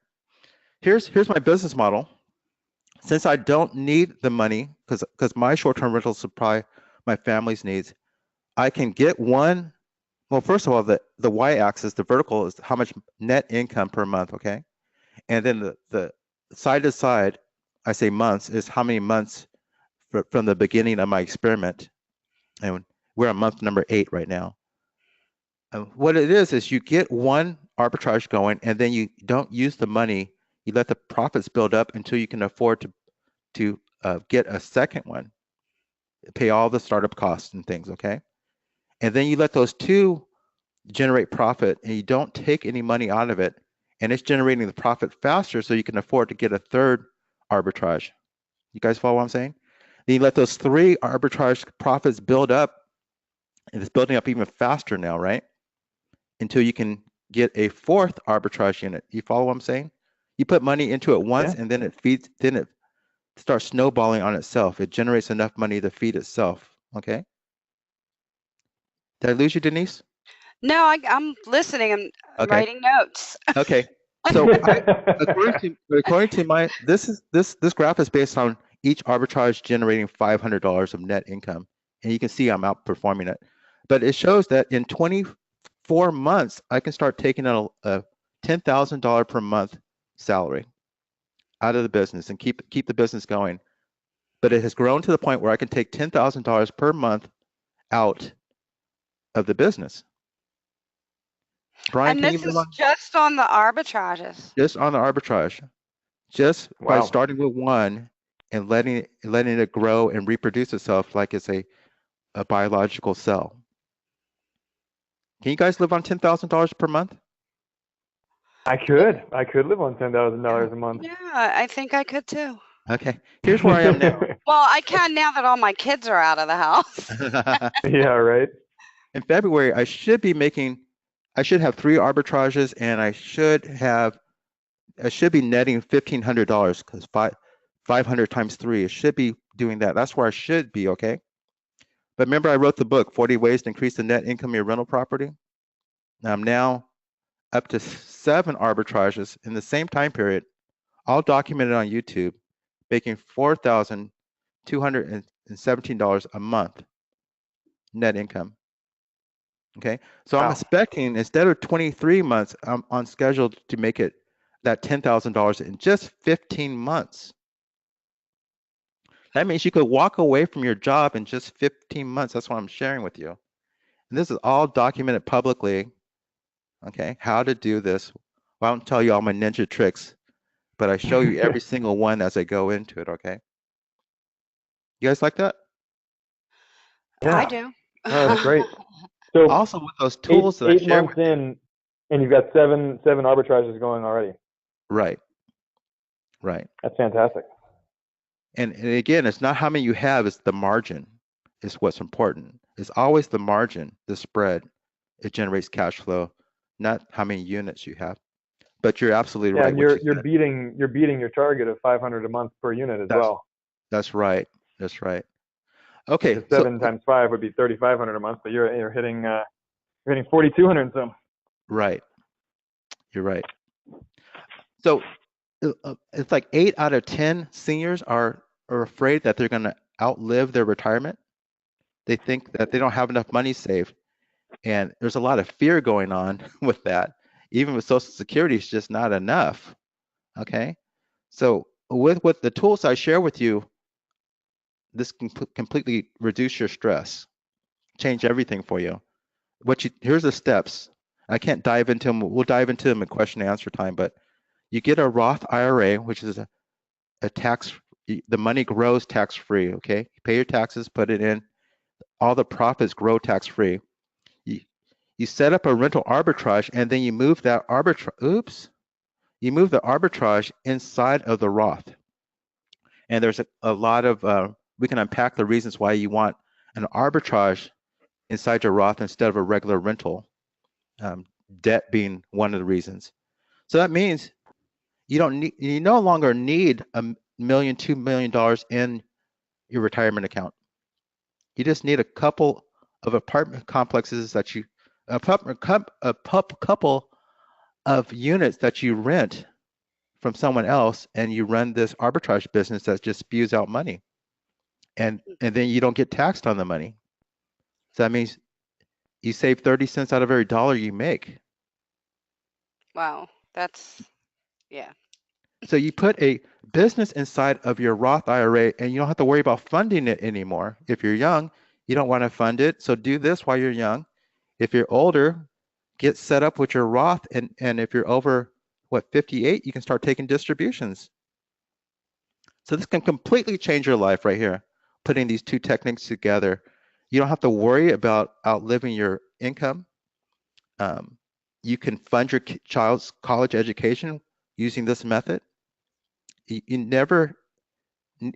Here's my business model. Since I don't need the money, because my short-term rental supply my family's needs, I can get one. Well, first of all, the y-axis, the vertical, is how much net income per month, okay? And then the side to side, I say months, is how many months from the beginning of my experiment. And we're on month number 8 right now. What it is you get one arbitrage going, and then you don't use the money. You let the profits build up until you can afford to get a second one, pay all the startup costs and things, okay? And then you let those 2 generate profit, and you don't take any money out of it, and it's generating the profit faster, so you can afford to get a third arbitrage. You guys follow what I'm saying? Then you let those 3 arbitrage profits build up, and it's building up even faster now, right? Until you can get a 4th arbitrage unit. You follow what I'm saying? You put money into it once, Yeah. and then it starts snowballing on itself. It generates enough money to feed itself. Okay? Did I lose you, Denise? No, I'm listening. I'm Okay. writing notes. Okay. So according to my this graph is based on each arbitrage generating $500 of net income, and you can see I'm outperforming it. But it shows that in 24 months, I can start taking a $10,000 per month salary out of the business and keep the business going. But it has grown to the point where I can take $10,000 per month out of the business. Brian, And can you this live is on just on the arbitrages. just on the arbitrage? Just by Wow. starting with one and letting it grow and reproduce itself like it's a biological cell. Can you guys live on $10,000 per month? I could live on $10,000 a month. Yeah, I think I could too. Okay, here's where I am now. Well, I can now that all my kids are out of the house. Yeah, right. In February, I should have 3 arbitrages, and I should have it should be netting $1,500 because 500 times 3, it should be doing that. That's where I should be, okay? But remember, I wrote the book, 40 Ways to Increase the Net Income of Your Rental Property. I'm now up to 7 arbitrages in the same time period, all documented on YouTube, making $4,217 a month net income. Okay, so Wow. I'm expecting, instead of 23 months, I'm on schedule to make it that $10,000 in just 15 months. That means you could walk away from your job in just 15 months. That's what I'm sharing with you. And this is all documented publicly. Okay, how to do this. Well, I won't tell you all my ninja tricks, but I show you every single one as I go into it, okay? You guys like that? Yeah. I do. Oh, that's great. So Also with those tools that I eight share months with you. in, and you've got seven arbitrages going already. Right, right. That's fantastic. And again, it's not how many you have, it's the margin is what's important. It's always the margin, the spread. It generates cash flow, not how many units you have. But you're absolutely Yeah, right. and what you're beating your target of 500 a month per unit as well. That's right. That's right. Okay. Because 7 times 5 would be 3,500 a month, but you're hitting 4,200 and some. Right. You're right. So it's like 8 out of 10 seniors are afraid that they're going to outlive their retirement. They think that they don't have enough money saved. And there's a lot of fear going on with that. Even with Social Security, it's just not enough. Okay. So with the tools I share with you, this can completely reduce your stress, change everything for you. Here's the steps. I can't dive into them. We'll dive into them in question and answer time, but you get a Roth IRA, which is a tax, the money grows tax-free, okay? You pay your taxes, put it in, all the profits grow tax-free. You set up a rental arbitrage, and then you move that you move the arbitrage inside of the Roth. And there's a lot of, we can unpack the reasons why you want an arbitrage inside your Roth instead of a regular rental, debt being one of the reasons. So that means you no longer need $1 million, $2 million in your retirement account. You just need a couple of apartment complexes that a couple of units that you rent from someone else, and you run this arbitrage business that just spews out money, and then you don't get taxed on the money. So that means you save 30 cents out of every dollar you make. Wow, yeah. So you put a business inside of your Roth IRA, and you don't have to worry about funding it anymore. If you're young, you don't want to fund it, so do this while you're young. If you're older, get set up with your Roth, and if you're over, 58, you can start taking distributions. So this can completely change your life right here, putting these two techniques together. You don't have to worry about outliving your income. You can fund your child's college education using this method. You never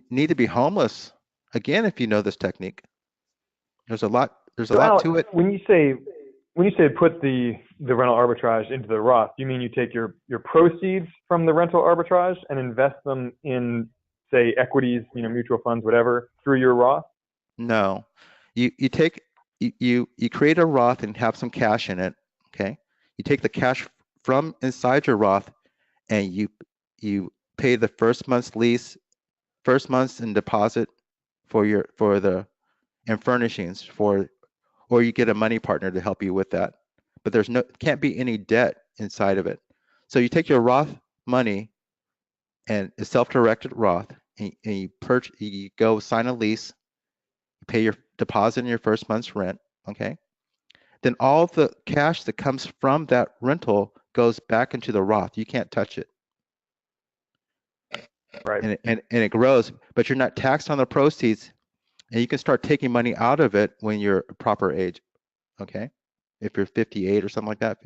need to be homeless again if you know this technique. There's a lot to it. When you say put the rental arbitrage into the Roth, you mean you take your proceeds from the rental arbitrage and invest them in, say, equities, mutual funds, whatever, through your Roth? No, you create a Roth and have some cash in it. Okay, you take the cash from inside your Roth, and you pay the first month's lease, first month's in deposit and furnishings or you get a money partner to help you with that. But can't be any debt inside of it. So you take your Roth money, and a self-directed Roth, and you go sign a lease, you pay your deposit in your first month's rent, okay? Then all the cash that comes from that rental goes back into the Roth. You can't touch it. Right. And it grows, but you're not taxed on the proceeds, and you can start taking money out of it when you're a proper age, okay? If you're 58 or something like that,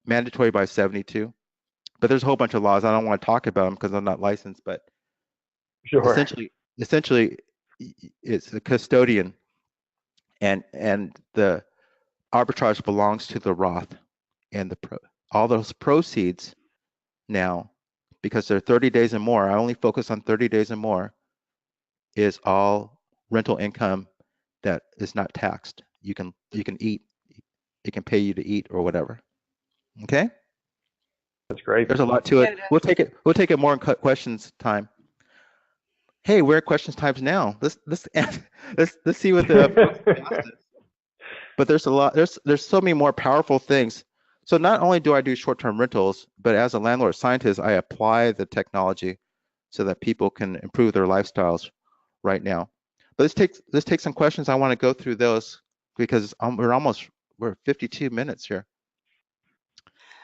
mandatory by 72. But there's a whole bunch of laws. I don't want to talk about them because I'm not licensed, but Sure. essentially it's a custodian, and the arbitrage belongs to the Roth, and all those proceeds now, because they're 30 days and more. I only focus on 30 days and more, is all rental income that is not taxed. You can eat, it can pay you to eat or whatever. Okay? That's great. There's a lot to it. We'll take it more in questions time. Hey, we're at questions times now. Let's see what the but there's a lot, there's so many more powerful things. So not only do I do short-term rentals, but as a landlord scientist, I apply the technology so that people can improve their lifestyles right now. But let's take some questions. I want to go through those because we're 52 minutes here.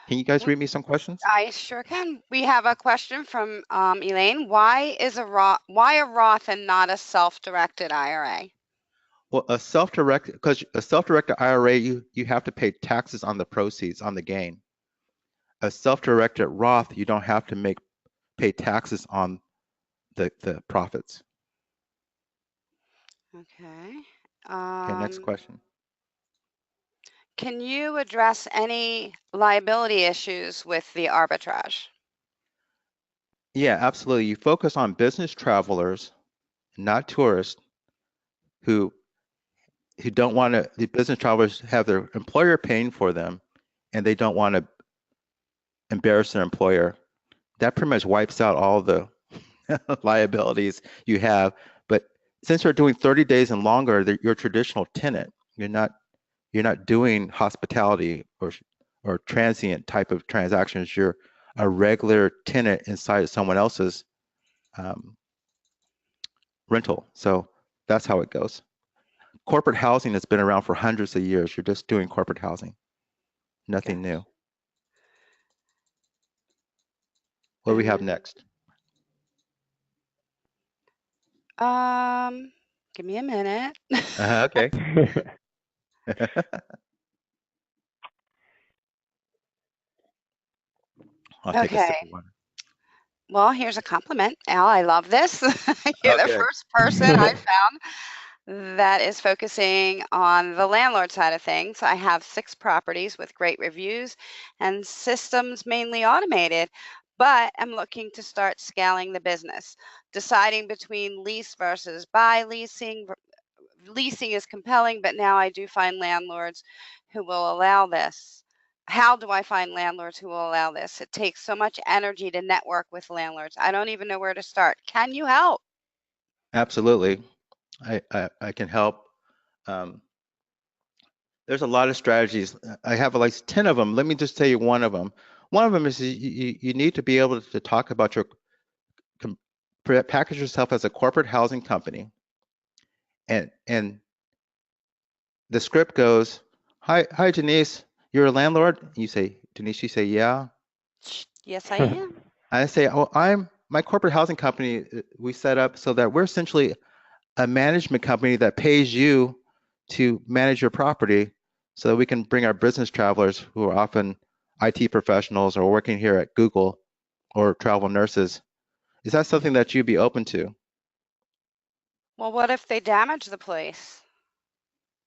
Can you guys read me some questions? I sure can. We have a question from Elaine. Why a Roth and not a self-directed IRA? Well, because a self-directed IRA, you have to pay taxes on the proceeds, on the gain. A self-directed Roth, you don't have to pay taxes on the profits. Okay. Okay, next question. Can you address any liability issues with the arbitrage? Yeah, absolutely. You focus on business travelers, not tourists, who don't want to. The business travelers have their employer paying for them, and they don't want to embarrass their employer. That pretty much wipes out all the liabilities you have. But since you're doing 30 days and longer, you're a traditional tenant. You're not doing hospitality or transient type of transactions. You're a regular tenant inside of someone else's rental. So that's how it goes. Corporate housing has been around for hundreds of years. You're just doing corporate housing. Nothing new. What do we have next? Give me a minute. Okay. I'll take a sip of water. Well, here's a compliment, Al. I love this. You're the first person I found that is focusing on the landlord side of things. I have 6 properties with great reviews and systems mainly automated, but I'm looking to start scaling the business, deciding between lease versus buy leasing. Leasing is compelling, but now I do find landlords who will allow this. How do I find landlords who will allow this? It takes so much energy to network with landlords. I don't even know where to start. Can you help? Absolutely. I can help. There's a lot of strategies. I have like 10 of them. Let me just tell you one of them. One of them is you need to be able to talk about package yourself as a corporate housing company. And the script goes, hi Denise, you're a landlord? You say, Denise, you say, yeah. Yes, I am. I say, oh, my corporate housing company, we set up so that we're essentially a management company that pays you to manage your property so that we can bring our business travelers who are often IT professionals or working here at Google or travel nurses. Is that something that you'd be open to? Well, what if they damage the place?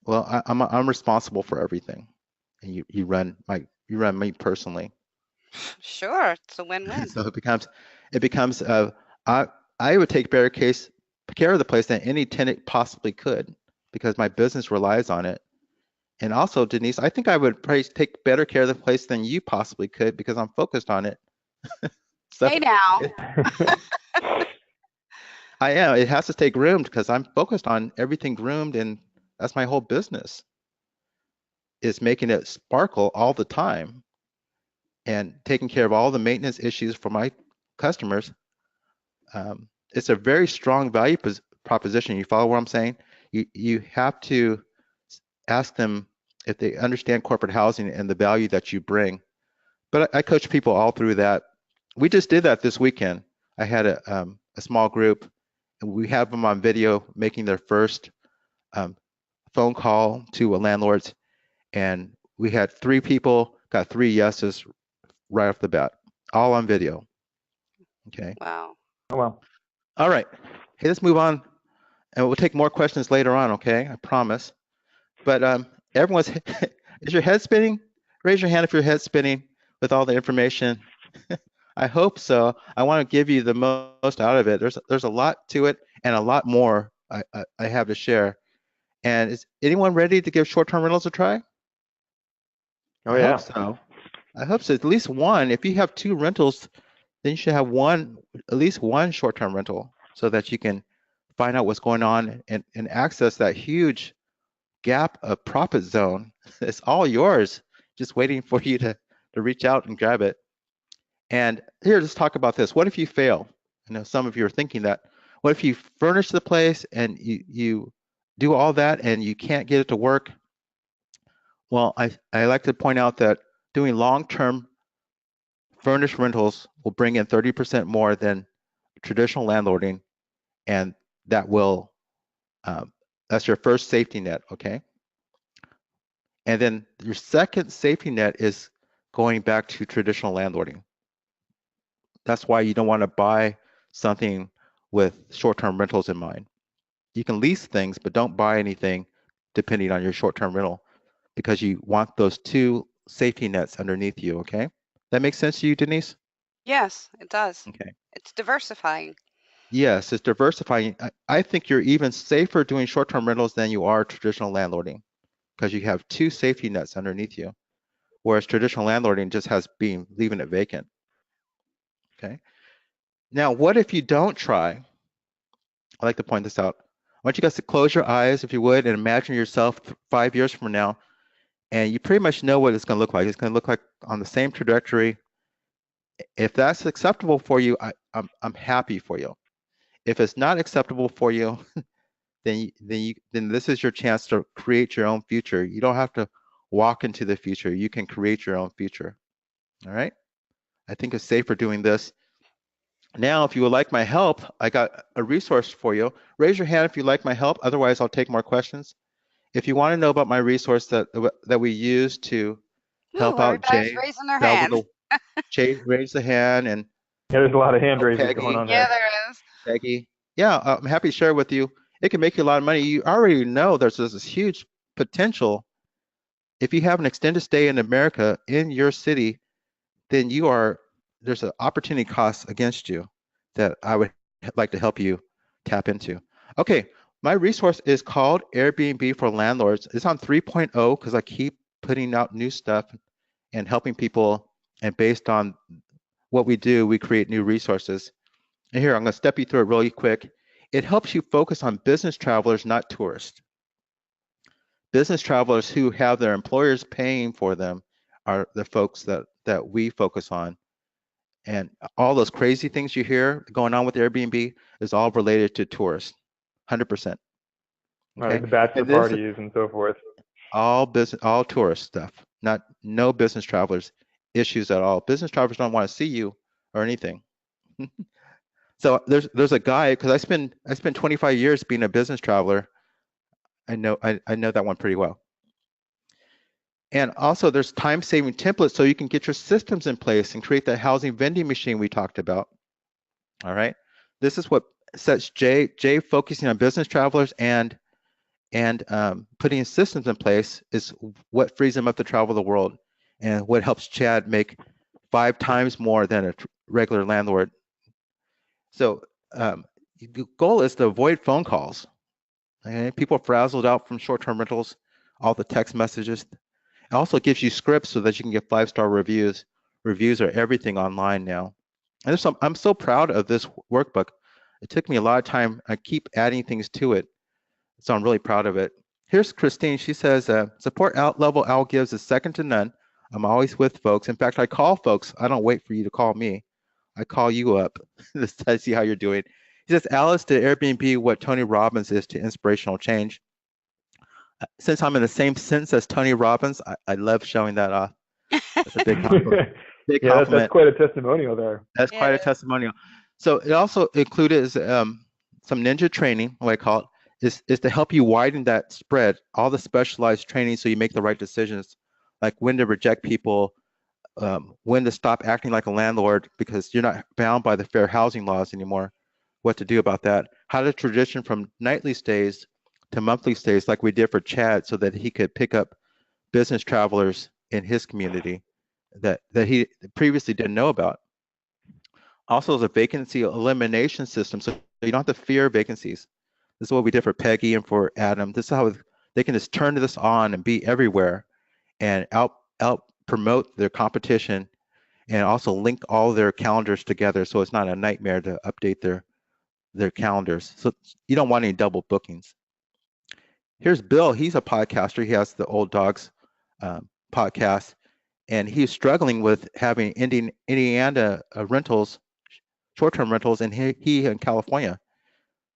Well, I'm responsible for everything, and you run me personally. Sure, it's a win-win. So it becomes I would take better care of the place than any tenant possibly could because my business relies on it. And also, Denise, I think I would probably take better care of the place than you possibly could because I'm focused on it. So hey now. I am. It has to stay groomed because I'm focused on everything groomed, and that's my whole business. Is making it sparkle all the time and taking care of all the maintenance issues for my customers. It's a very strong value proposition. You follow what I'm saying? You have to ask them if they understand corporate housing and the value that you bring. But I coach people all through that. We just did that this weekend. I had a small group, and we have them on video making their first phone call to landlords, and we had 3 people, got 3 yeses right off the bat, all on video. Okay. Wow. Oh, wow. All right. Hey, let's move on, and we'll take more questions later on. Okay, I promise. But everyone's is your head spinning? Raise your hand if your head's spinning with all the information. I hope so. I want to give you the most out of it. There's a lot to it and a lot more I have to share. And is anyone ready to give short-term rentals a try? Oh, I yeah. hope so. I hope so. At least one. If you have 2 rentals, then you should have at least one short-term rental so that you can find out what's going on and access that huge gap of profit zone. It's all yours, just waiting for you to reach out and grab it. And here, let's talk about this. What if you fail? I know some of you are thinking that. What if you furnish the place and you do all that and you can't get it to work? Well, I like to point out that doing long-term furnished rentals will bring in 30% more than traditional landlording, and that will that's your first safety net, okay? And then your second safety net is going back to traditional landlording. That's why you don't want to buy something with short-term rentals in mind. You can lease things, but don't buy anything depending on your short-term rental because you want those 2 safety nets underneath you, okay? That makes sense to you, Denise? Yes, it does. Okay. It's diversifying. Yes, it's diversifying. I think you're even safer doing short-term rentals than you are traditional landlording because you have 2 safety nets underneath you, whereas traditional landlording just has been leaving it vacant. Okay. Now, what if you don't try? I like to point this out. I want you guys to close your eyes, if you would, and imagine yourself 5 years from now, and you pretty much know what it's going to look like. It's going to look like on the same trajectory. If that's acceptable for you, I'm happy for you. If it's not acceptable for you, then this is your chance to create your own future. You don't have to walk into the future. You can create your own future. All right? I think it's safer doing this. Now, if you would like my help, I got a resource for you. Raise your hand if you like my help. Otherwise, I'll take more questions. If you want to know about my resource that we use to help Ooh, out everybody's Jay, raising their tell hands. Jay raise the hand, and Yeah, there's a lot of hand raising Peggy. going on Yeah, there. there is. Peggy. Yeah, I'm happy to share with you. It can make you a lot of money. You already know there's this huge potential. If you have an extended stay in America in your city, then there's an opportunity cost against you that I would like to help you tap into. Okay, my resource is called Airbnb for Landlords. It's on 3.0 because I keep putting out new stuff and helping people. And based on what we do, we create new resources. And here, I'm going to step you through it really quick. It helps you focus on business travelers, not tourists. Business travelers who have their employers paying for them are the folks that we focus on. And all those crazy things you hear going on with Airbnb is all related to tourists, 100%. Okay, Like the bachelor parties and so forth. all tourist stuff, no business travelers issues at all. Business travelers don't want to see you or anything. So there's a guy, because I spent 25 years being a business traveler. I know that one pretty well. And also there's time-saving templates so you can get your systems in place and create that housing vending machine we talked about. All right. This is what sets Jay focusing on business travelers and putting systems in place is what frees him up to travel the world and what helps Chad make 5 times more than a regular landlord. So the goal is to avoid phone calls. Okay? People are frazzled out from short-term rentals, all the text messages. It also gives you scripts so that you can get 5-star reviews. Reviews are everything online now. And I'm so proud of this workbook. It took me a lot of time. I keep adding things to it. So I'm really proud of it. Here's Christine. She says, support level Al gives is second to none. I'm always with folks. In fact, I call folks. I don't wait for you to call me. I call you up to see how you're doing. He says, Alice to Airbnb what Tony Robbins is to inspirational change. Since I'm in the same sense as Tony Robbins, I love showing that off. That's a big compliment. Big Yeah, compliment. that's quite a testimonial there. That's quite a testimonial. So it also included some ninja training, what I call it, is to help you widen that spread, all the specialized training so you make the right decisions, like when to reject people, when to stop acting like a landlord because you're not bound by the fair housing laws anymore, what to do about that, how to transition from nightly stays to monthly stays like we did for Chad so that he could pick up business travelers in his community that he previously didn't know about. Also, there's a vacancy elimination system, so you don't have to fear vacancies. This is what we did for Peggy and for Adam. This is how they can just turn this on and be everywhere and out promote their competition, and also link all their calendars together so it's not a nightmare to update their calendars. So you don't want any double bookings. Here's Bill. He's a podcaster. He has the Old Dogs podcast, and he's struggling with having Indiana rentals, short-term rentals, and he in California.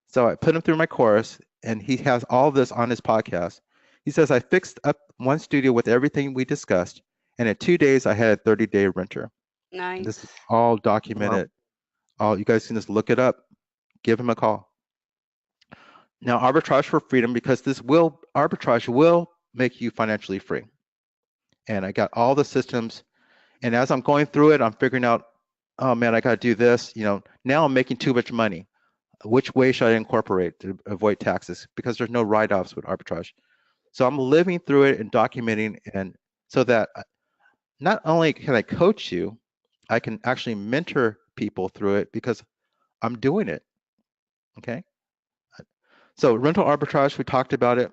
So I put him through my course, and he has all this on his podcast. He says, I fixed up one studio with everything we discussed, and in 2 days, I had a 30-day renter. Nice. And this is all documented. All you guys can just look it up. Give him a call. Now, arbitrage for freedom, because arbitrage will make you financially free. And I got all the systems, and as I'm going through it, I'm figuring out, oh man, I got to do this. Now I'm making too much money. Which way should I incorporate to avoid taxes? Because there's no write-offs with arbitrage. So I'm living through it and documenting, and so that not only can I coach you, I can actually mentor people through it because I'm doing it. Okay. So rental arbitrage, we talked about it.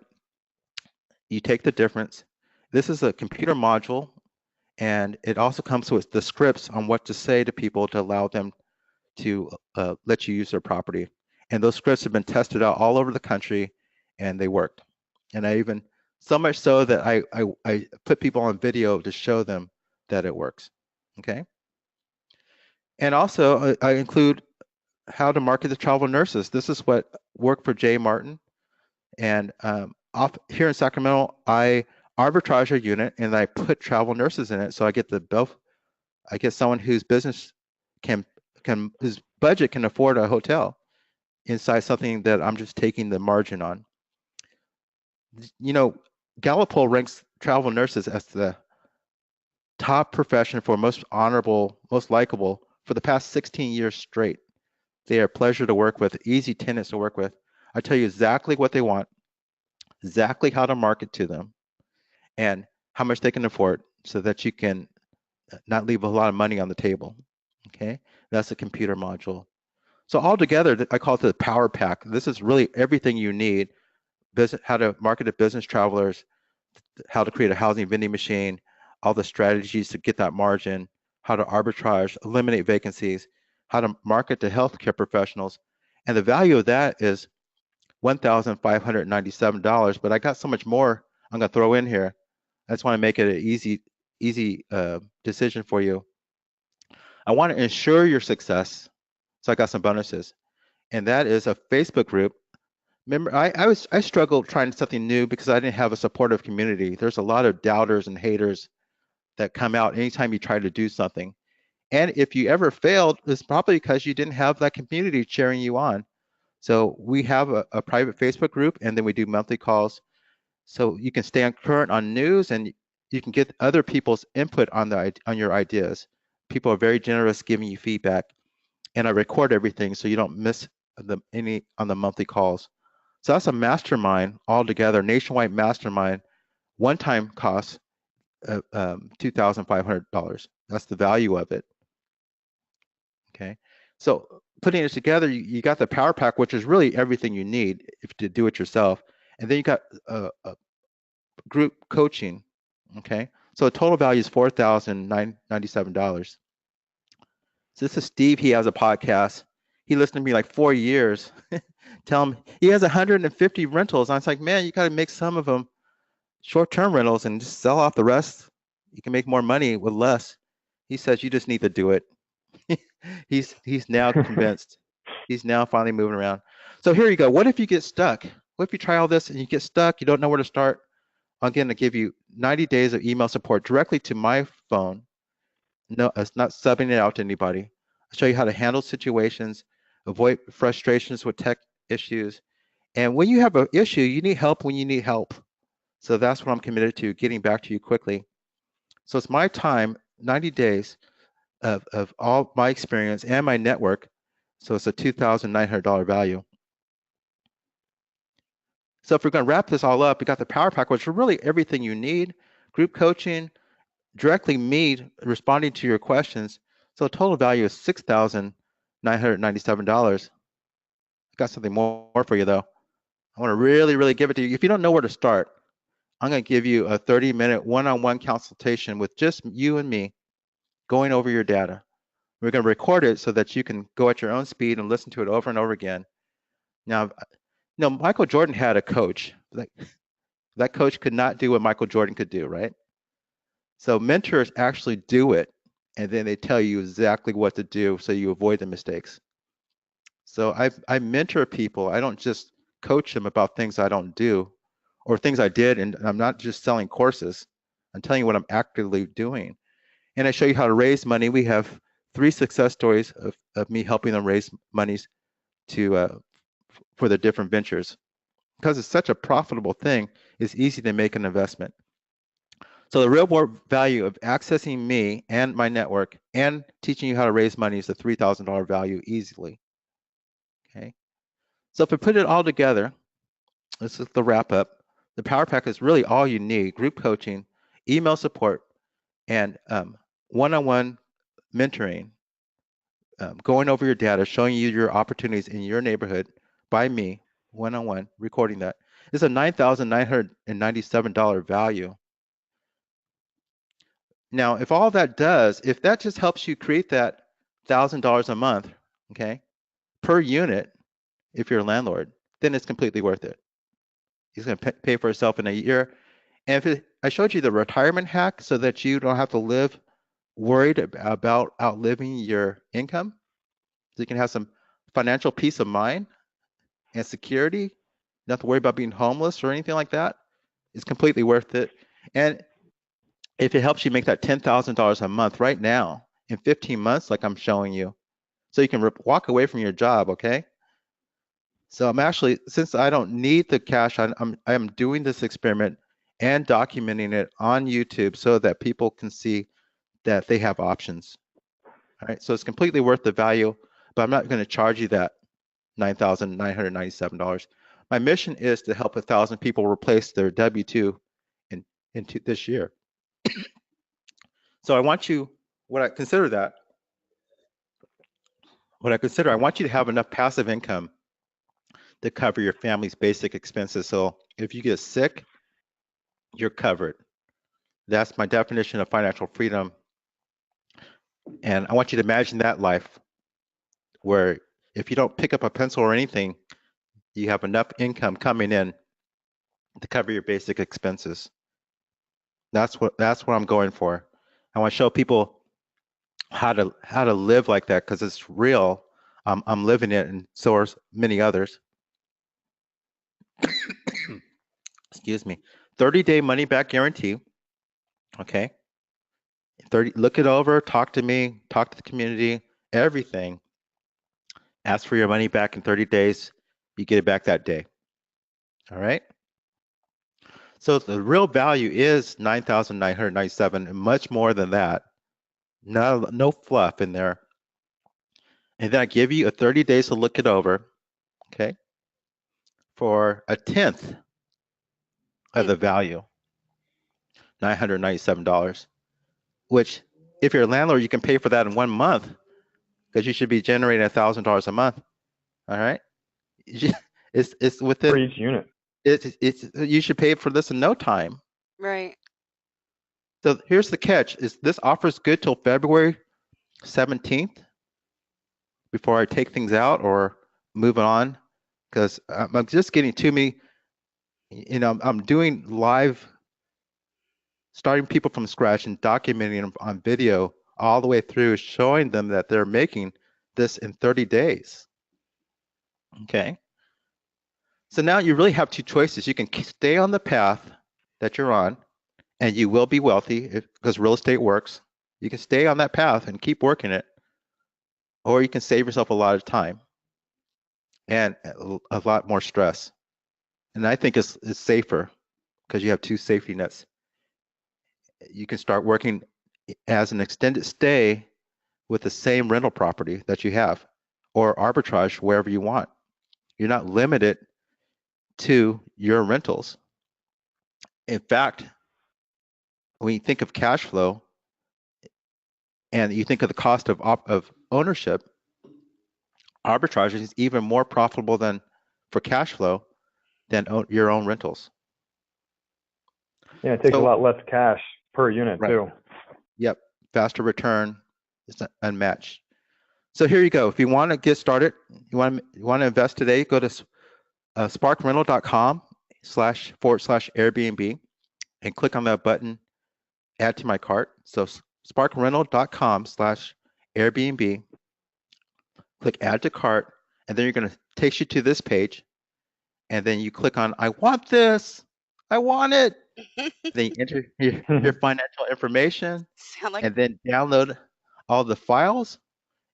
You take the difference. This is a computer module, and it also comes with the scripts on what to say to people to allow them to let you use their property. And those scripts have been tested out all over the country, and they worked. And I even, so much so that I put people on video to show them that it works. Okay. And also I include how to market the travel nurses. This is what worked for Jay Martin. And off here in Sacramento, I arbitrage a unit and I put travel nurses in it. So I get I get someone whose business whose budget can afford a hotel inside something that I'm just taking the margin on. Gallup poll ranks travel nurses as the top profession for most honorable, most likable for the past 16 years straight. They are a pleasure to work with, easy tenants to work with. I tell you exactly what they want, exactly how to market to them, and how much they can afford so that you can not leave a lot of money on the table. Okay, that's a computer module. So altogether, I call it the power pack. This is really everything you need: how to market to business travelers, how to create a housing vending machine, all the strategies to get that margin, how to arbitrage, eliminate vacancies, how to market to healthcare professionals. And the value of that is $1,597, but I got so much more I'm gonna throw in here. I just wanna make it an easy decision for you. I wanna ensure your success, so I got some bonuses. And that is a Facebook group. Remember, I struggled trying something new because I didn't have a supportive community. There's a lot of doubters and haters that come out anytime you try to do something. And if you ever failed, it's probably because you didn't have that community cheering you on. So we have a private Facebook group, and then we do monthly calls. So you can stay current on news, and you can get other people's input on your ideas. People are very generous giving you feedback, and I record everything so you don't miss any on the monthly calls. So that's a mastermind altogether, nationwide mastermind, one-time cost of $2,500. That's the value of it. Okay, so putting it together, you got the power pack, which is really everything you need to do it yourself, and then you got a group coaching. Okay, so the total value is $4,997. So this is Steve. He has a podcast. He listened to me like 4 years. Tell him he has 150 rentals. And I was like, man, you got to make some of them short-term rentals and just sell off the rest. You can make more money with less. He says you just need to do it. He's now convinced. He's now finally moving around. So here you go. What if you get stuck? What if you try all this and you get stuck? You don't know where to start? I'm going to give you 90 days of email support directly to my phone. No, it's not subbing it out to anybody. I'll show you how to handle situations, avoid frustrations with tech issues. And when you have an issue, you need help when you need help. So that's what I'm committed to, getting back to you quickly. So it's my time, 90 days of all my experience and my network. So it's a $2,900 value. So if we're going to wrap this all up, we got the power pack, which is really everything you need: group coaching, directly me responding to your questions. So the total value is $6,000 $997. I got something more for you though. I want to really, really give it to you. If you don't know where to start, I'm going to give you a 30-minute one-on-one consultation with just you and me going over your data. We're going to record it so that you can go at your own speed and listen to it over and over again. Now, Michael Jordan had a coach. That coach could not do what Michael Jordan could do, right? So mentors actually do it, and then they tell you exactly what to do so you avoid the mistakes. So I mentor people. I don't just coach them about things I don't do or things I did, and I'm not just selling courses. I'm telling you what I'm actively doing. And I show you how to raise money. We have 3 success stories of me helping them raise monies for the different ventures. Because it's such a profitable thing, it's easy to make an investment. So the real world value of accessing me and my network and teaching you how to raise money is the $3,000 value easily. Okay. So if we put it all together, this is the wrap up. The Power Pack is really all you need: group coaching, email support, and one-on-one mentoring, going over your data, showing you your opportunities in your neighborhood by me, one-on-one, recording that. It's a $9,997 value. Now, if all that does, if that just helps you create that $1,000 a month, okay, per unit, if you're a landlord, then it's completely worth it. It's going to pay for itself in a year. And I showed you the retirement hack so that you don't have to live worried about outliving your income. So you can have some financial peace of mind and security, not to worry about being homeless or anything like that. It's completely worth it. And if it helps you make that $10,000 a month right now in 15 months, like I'm showing you, so you can walk away from your job, okay? So I'm actually, since I don't need the cash, I'm doing this experiment and documenting it on YouTube so that people can see that they have options. All right, so it's completely worth the value, but I'm not going to charge you that $9,997. My mission is to help 1,000 people replace their W-2 into this year. So I want you, I want you to have enough passive income to cover your family's basic expenses. So if you get sick, you're covered. That's my definition of financial freedom. And I want you to imagine that life where if you don't pick up a pencil or anything, you have enough income coming in to cover your basic expenses. That's what I'm going for. I want to show people how to live like that because it's real. I'm living it, and so are many others. Excuse me. 30-day money back guarantee. Okay. 30. Look it over. Talk to me. Talk to the community. Everything. Ask for your money back in 30 days. You get it back that day. All right. So the real value is $9,997, and much more than that. No fluff in there. And then I give you a 30 days to look it over, okay, for a tenth of the value, $997, which if you're a landlord, you can pay for that in 1 month because you should be generating $1,000 a month. All right. It's within for each unit. You should pay for this in no time. Right. So here's the catch: is this offer is good till February 17th before I take things out or move on, because I'm just getting too many. I'm doing live, starting people from scratch and documenting them on video all the way through, showing them that they're making this in 30 days. Okay. So now you really have 2 choices. You can stay on the path that you're on, and you will be wealthy because real estate works. You can stay on that path and keep working it, or you can save yourself a lot of time and a lot more stress. And I think it's safer because you have 2 safety nets. You can start working as an extended stay with the same rental property that you have, or arbitrage wherever you want. You're not limited to your rentals. In fact, when you think of cash flow and you think of the cost of ownership, arbitrage is even more profitable than for cash flow than your own rentals. Yeah, it takes a lot less cash per unit too. Yep, faster return, it's unmatched. So here you go. If you want to get started, you want to invest today, go to sparkrental.com//Airbnb and click on that button, add to my cart. So sparkrental.com/Airbnb, click add to cart, and then you're going to take you to this page, and then you click on I want this, I want it. Then you enter your financial information, and then download all the files,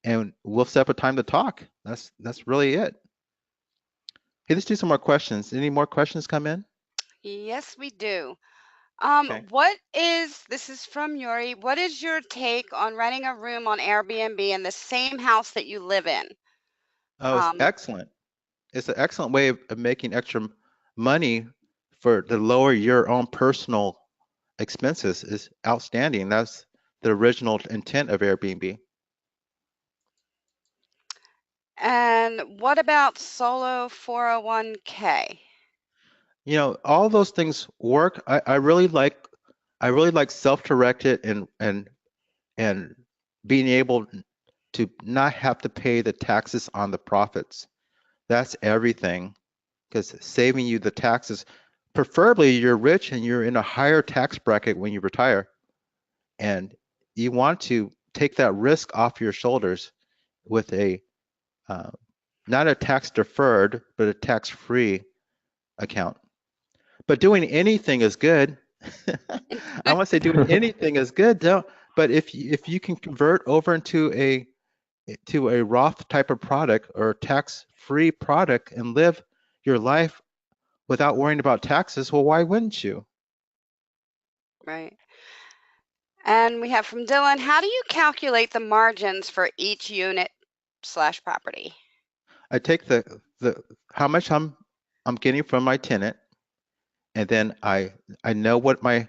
and we'll set up a time to talk. That's really it. Hey, let's do some more questions. Any more questions come in? Yes, we do. Okay. This is from Yuri. What is your take on renting a room on Airbnb in the same house that you live in? Oh, it's excellent. It's an excellent way of making extra money to lower your own personal expenses. Is outstanding. That's the original intent of Airbnb. And what about solo 401k? You know, all those things work. I really like self-directed and being able to not have to pay the taxes on the profits. That's everything, because saving you the taxes, preferably you're rich and you're in a higher tax bracket when you retire, and you want to take that risk off your shoulders with a not a tax deferred, but a tax-free account. But doing anything is good. I want to say doing anything is good, but if you can convert over into a Roth type of product or tax-free product and live your life without worrying about taxes, well, why wouldn't you? Right. And we have from Dylan, how do you calculate the margins for each unit/property? I take the how much I'm getting from my tenant, and then I know what the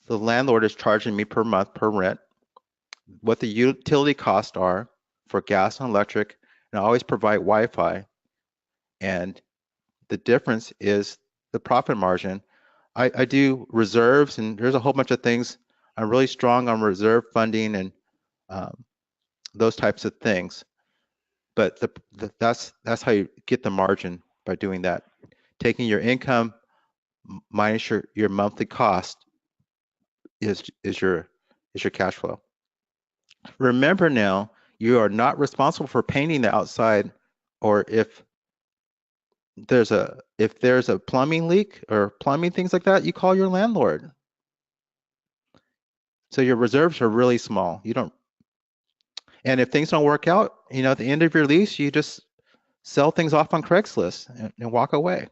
landlord is charging me per month per rent, what the utility costs are for gas and electric, and I always provide Wi-Fi, and the difference is the profit margin. I do reserves, and there's a whole bunch of things. I'm really strong on reserve funding and those types of things. But that's how you get the margin, by doing that. Taking your income minus your monthly cost is your cash flow. Remember now, you are not responsible for painting the outside, or if there's a plumbing leak or plumbing things like that, you call your landlord. So your reserves are really small. You don't, and if things don't work out, you know, at the end of your lease, you just sell things off on Craigslist and walk away.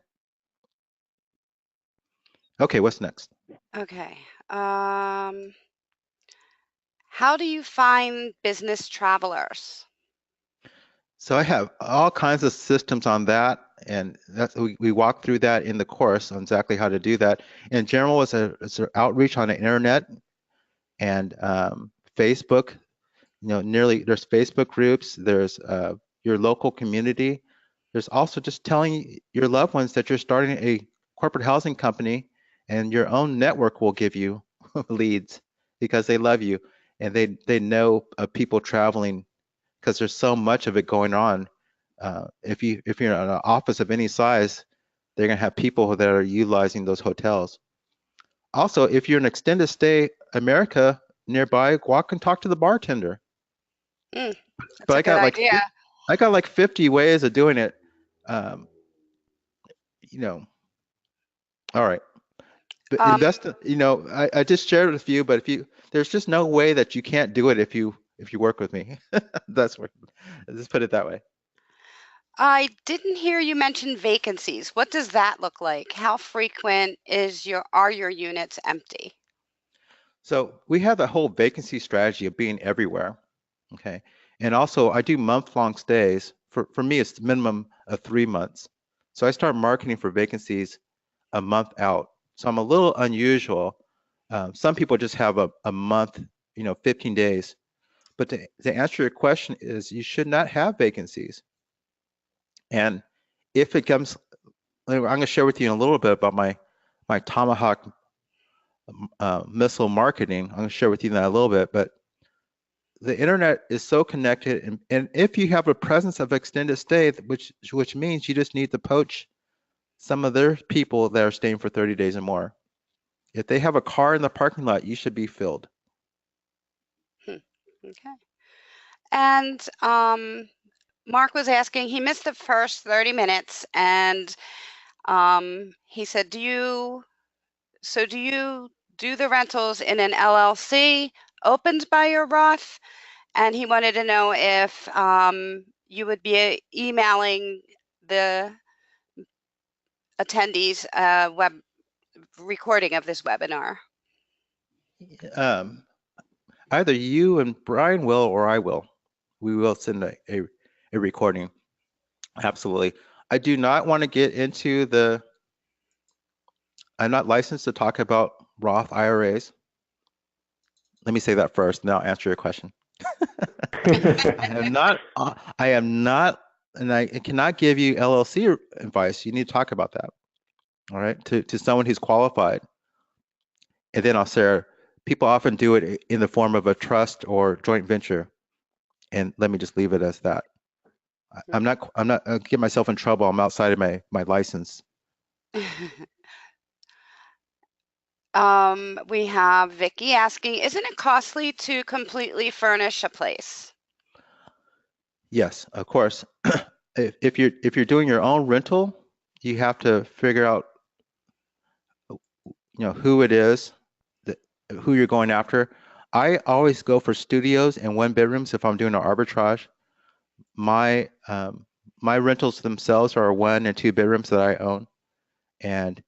Okay, what's next? Okay. How do you find business travelers? So I have all kinds of systems on that, and we walk through that in the course on exactly how to do that. In general, it's an outreach on the internet and Facebook. You know, there's Facebook groups. There's your local community. There's also just telling your loved ones that you're starting a corporate housing company, and your own network will give you leads because they love you and they know of people traveling, because there's so much of it going on. If you're in an office of any size, they're gonna have people that are utilizing those hotels. Also, if you're an extended stay America nearby, walk and talk to the bartender. That's But a good idea. I got like 50 ways of doing it. You know, all right. But invest. You know, I just shared with you, but there's just no way that you can't do it if you work with me. That's where. Let's put it that way. I didn't hear you mention vacancies. What does that look like? How frequent are your units empty? So we have the whole vacancy strategy of being everywhere. Okay. And also I do month-long stays. For me, it's the minimum of 3 months. So I start marketing for vacancies a month out. So I'm a little unusual. Some people just have a month, 15 days. But to answer your question is, you should not have vacancies. And if it comes, I'm going to share with you in a little bit about my Tomahawk missile marketing. I'm going to share with you that a little bit, but the internet is so connected, and if you have a presence of extended stay, which means you just need to poach some of their people that are staying for 30 days or more. If they have a car in the parking lot, you should be filled. Okay. And Mark was asking, he missed the first 30 minutes, and he said, do you do the rentals in an LLC opened by your Roth? And he wanted to know if you would be emailing the attendees web recording of this webinar. Either you and Brian will, or I will. We will send a recording. Absolutely. I do not want to get into I'm not licensed to talk about Roth IRAs. Let me say that first, and then I'll answer your question. I am not, and I cannot give you LLC advice. You need to talk about that, all right, to someone who's qualified. And then I'll say, people often do it in the form of a trust or joint venture. And let me just leave it as that. I'm not I'll get myself in trouble. I'm outside of my license. We have Vicky asking, isn't it costly to completely furnish a place? Yes, of course. If you're doing your own rental, you have to figure out, who it is, who you're going after. I always go for studios and one bedrooms if I'm doing an arbitrage. My rentals themselves are 1 and 2 bedrooms that I own, and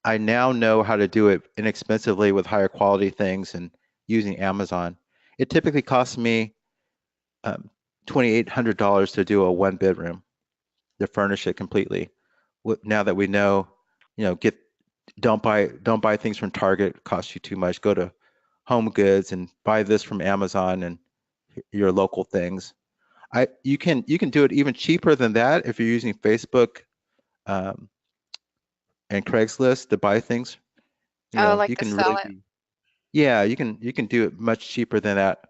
I now know how to do it inexpensively with higher quality things and using Amazon. It typically costs me $2,800 to do a 1 bedroom, to furnish it completely. Now that we know, don't buy things from Target, it costs you too much. Go to Home Goods and buy this from Amazon and your local things. You can do it even cheaper than that if you're using Facebook and Craigslist to buy things. Like you to can sell really it? yeah, you can do it much cheaper than that.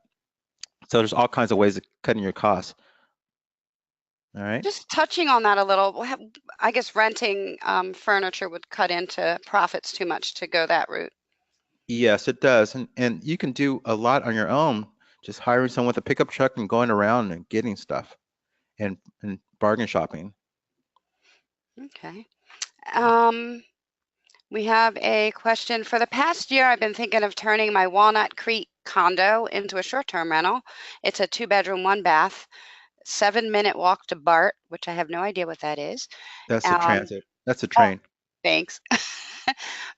So there's all kinds of ways of cutting your costs. All right. Just touching on that a little, I guess renting furniture would cut into profits too much to go that route. Yes, it does, and you can do a lot on your own, just hiring someone with a pickup truck and going around and getting stuff, and bargain shopping. Okay. We have a question. For the past year, I've been thinking of turning my Walnut Creek condo into a short-term rental. It's a 2-bedroom, 1 bath, 7-minute walk to BART, which I have no idea what that is. That's a transit. That's a train. Thanks.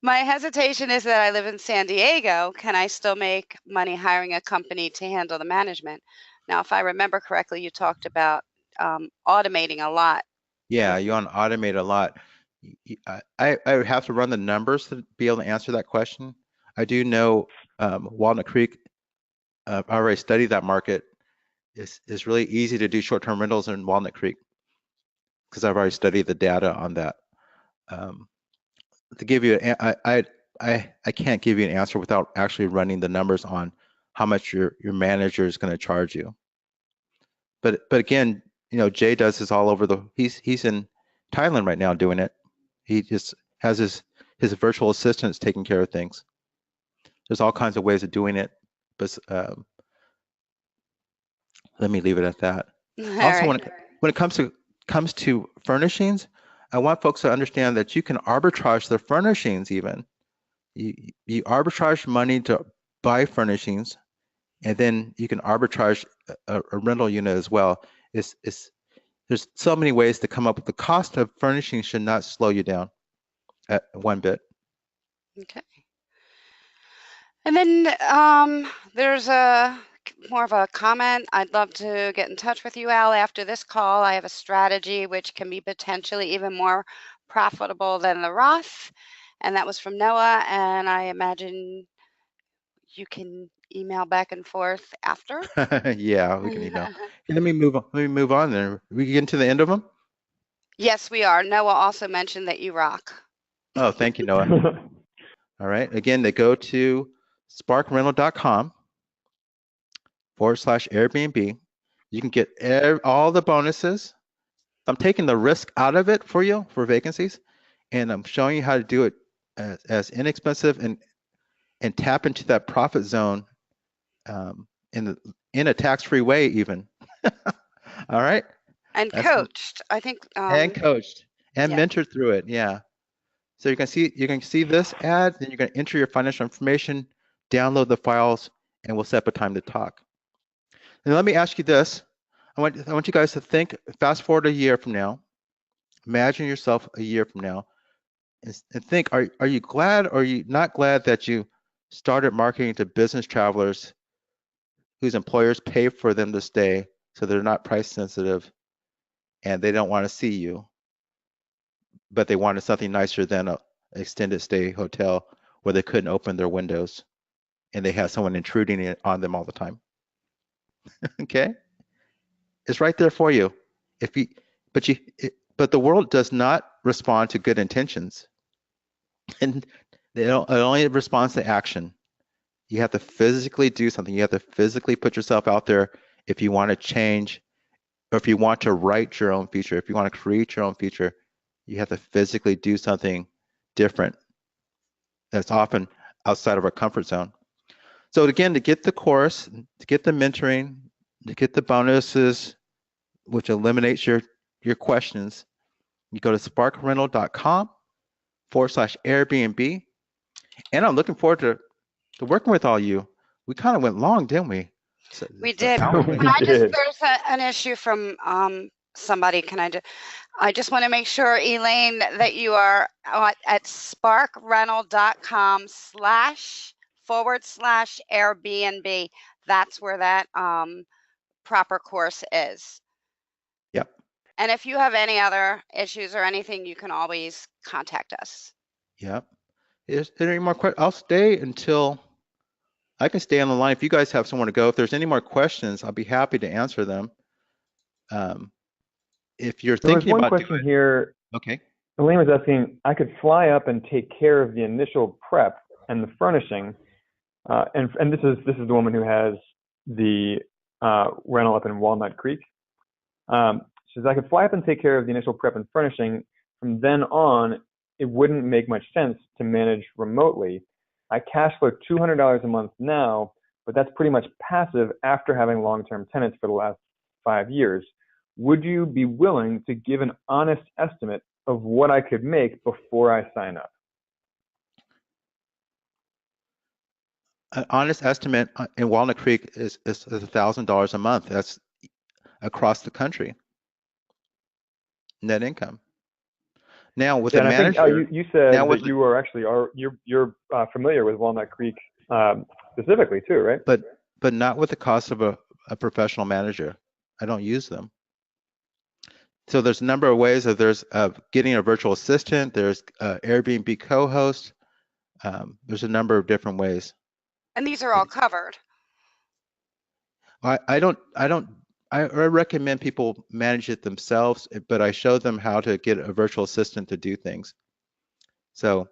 My hesitation is that I live in San Diego. Can I still make money hiring a company to handle the management? Now, if I remember correctly, you talked about automating a lot. Yeah, you want to automate a lot. I would have to run the numbers to be able to answer that question. I do know Walnut Creek. I already studied that market. It's really easy to do short-term rentals in Walnut Creek because I've already studied the data on that. To give you, I can't give you an answer without actually running the numbers on how much your manager is going to charge you. But again, Jay does this all over he's in Thailand right now doing it. He just has his virtual assistants taking care of things. There's all kinds of ways of doing it, but let me leave it at that. Also, when it comes to furnishings, I want folks to understand that you can arbitrage the furnishings even. You arbitrage money to buy furnishings, and then you can arbitrage a rental unit as well. There's so many ways to come up with the cost of furnishings should not slow you down at one bit. Okay. And then there's more of a comment. I'd love to get in touch with you, Al, after this call. I have a strategy which can be potentially even more profitable than the Roth. And that was from Noah. And I imagine you can email back and forth after. Yeah, we can email. Let me move on. Let me move on there. We get to the end of them. Yes, we are. Noah also mentioned that you rock. Oh, thank you, Noah. All right. Again, they go to sparkrental.com/Airbnb. You can get all the bonuses. I'm taking the risk out of it for you for vacancies, and I'm showing you how to do it as inexpensive and tap into that profit zone in a tax-free way even. All right. And That's coached, I think. and coached and yeah. mentored through it. Yeah. So you can see this ad, then you're going to enter your financial information, download the files, and we'll set up a time to talk. And let me ask you this. I want you guys to think, fast forward a year from now. Imagine yourself a year from now and think, are you glad or are you not glad that you started marketing to business travelers whose employers pay for them to stay so they're not price sensitive and they don't want to see you, but they wanted something nicer than an extended stay hotel where they couldn't open their windows and they have someone intruding on them all the time. Okay, it's right there for you. But the world does not respond to good intentions, and it only responds to action. You have to physically do something. You have to physically put yourself out there if you want to change, or if you want to write your own future. If you want to create your own future, you have to physically do something different. That's often outside of our comfort zone. So again, to get the course, to get the mentoring, to get the bonuses, which eliminates your questions, you go to sparkrental.com/Airbnb. And I'm looking forward to working with all you. We kind of went long, didn't we? We did. We There's did. an issue from somebody. I just want to make sure, Elaine, that you are at sparkrental.com//Airbnb. That's where that proper course is. Yep. And if you have any other issues or anything, you can always contact us. Yep. Is there any more questions? I'll stay until I can stay on the line. If you guys have somewhere to go, if there's any more questions, I'll be happy to answer them. If you're thinking about one question here. Okay. Elaine was asking, I could fly up and take care of the initial prep and the furnishing, and this is the woman who has the rental up in Walnut Creek. She says I could fly up and take care of the initial prep and furnishing. From then on, it wouldn't make much sense to manage remotely. I cash flow $200 a month now, but that's pretty much passive after having long-term tenants for the last 5 years. Would you be willing to give an honest estimate of what I could make before I sign up? An honest estimate in Walnut Creek is $1,000 a month. That's across the country. Net income. Now with the manager, I think, you said that you are actually you're familiar with Walnut Creek specifically too, right? But not with the cost of a professional manager. I don't use them. So there's a number of ways. There's getting a virtual assistant. There's Airbnb co-host. There's a number of different ways. And these are all covered. I recommend people manage it themselves, but I show them how to get a virtual assistant to do things. So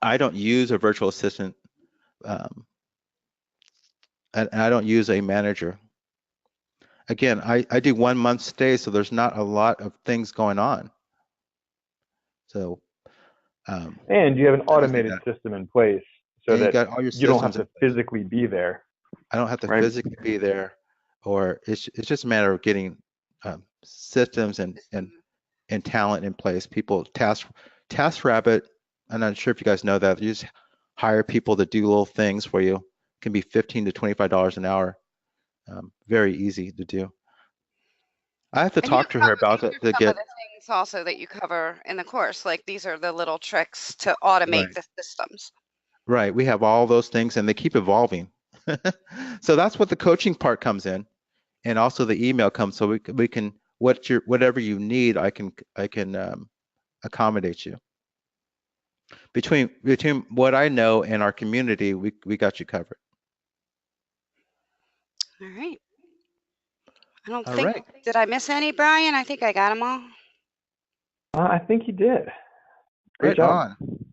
I don't use a virtual assistant, and I don't use a manager. Again, I do 1 month stay, so there's not a lot of things going on. So. And you have an automated system in place so that you don't have to physically be there. I don't have to physically be there, or it's just a matter of getting systems and talent in place. People TaskRabbit. I'm not sure if you guys know that. You just hire people to do little things for you. It can be $15 to $25 an hour. Very easy to do. I have to talk to her about it to get. Some of the things also that you cover in the course, like these are the little tricks to automate the systems. Right. We have all those things, and they keep evolving. So that's what the coaching part comes in, and also the email comes. So we can whatever you need, I can accommodate you. Between what I know and our community, we got you covered. All right. I don't think, did I miss any, Brian? I think I got them all. I think he did. Great Right job. on.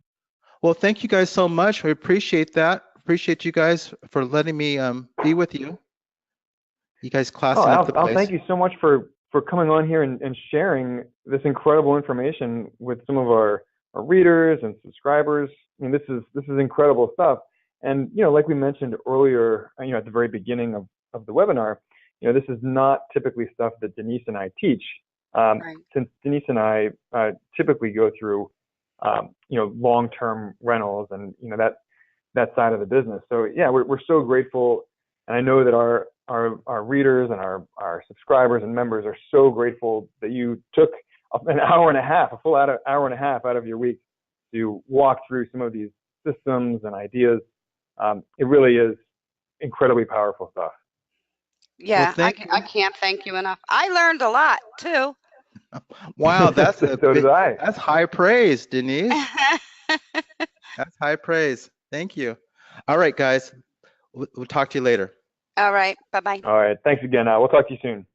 Well, thank you guys so much. I appreciate that. Appreciate you guys for letting me be with you. You guys Oh, classing up the Al, place. thank you so much for coming on here and sharing this incredible information with some of our readers and subscribers. I mean, this is incredible stuff. And like we mentioned earlier, at the very beginning of the webinar, this is not typically stuff that Denise and I teach. Right. Since Denise and I typically go through, long-term rentals and that side of the business. So yeah, we're so grateful, and I know that our readers and our subscribers and members are so grateful that you took an hour and a half, a full hour and a half out of your week to walk through some of these systems and ideas. It really is incredibly powerful stuff. Yeah, Well, I can't thank you enough. I learned a lot too. wow, that's So did I. that's high praise, Denise. That's high praise. Thank you. All right, guys. We'll talk to you later. All right. Bye-bye. All right. Thanks again. We'll talk to you soon.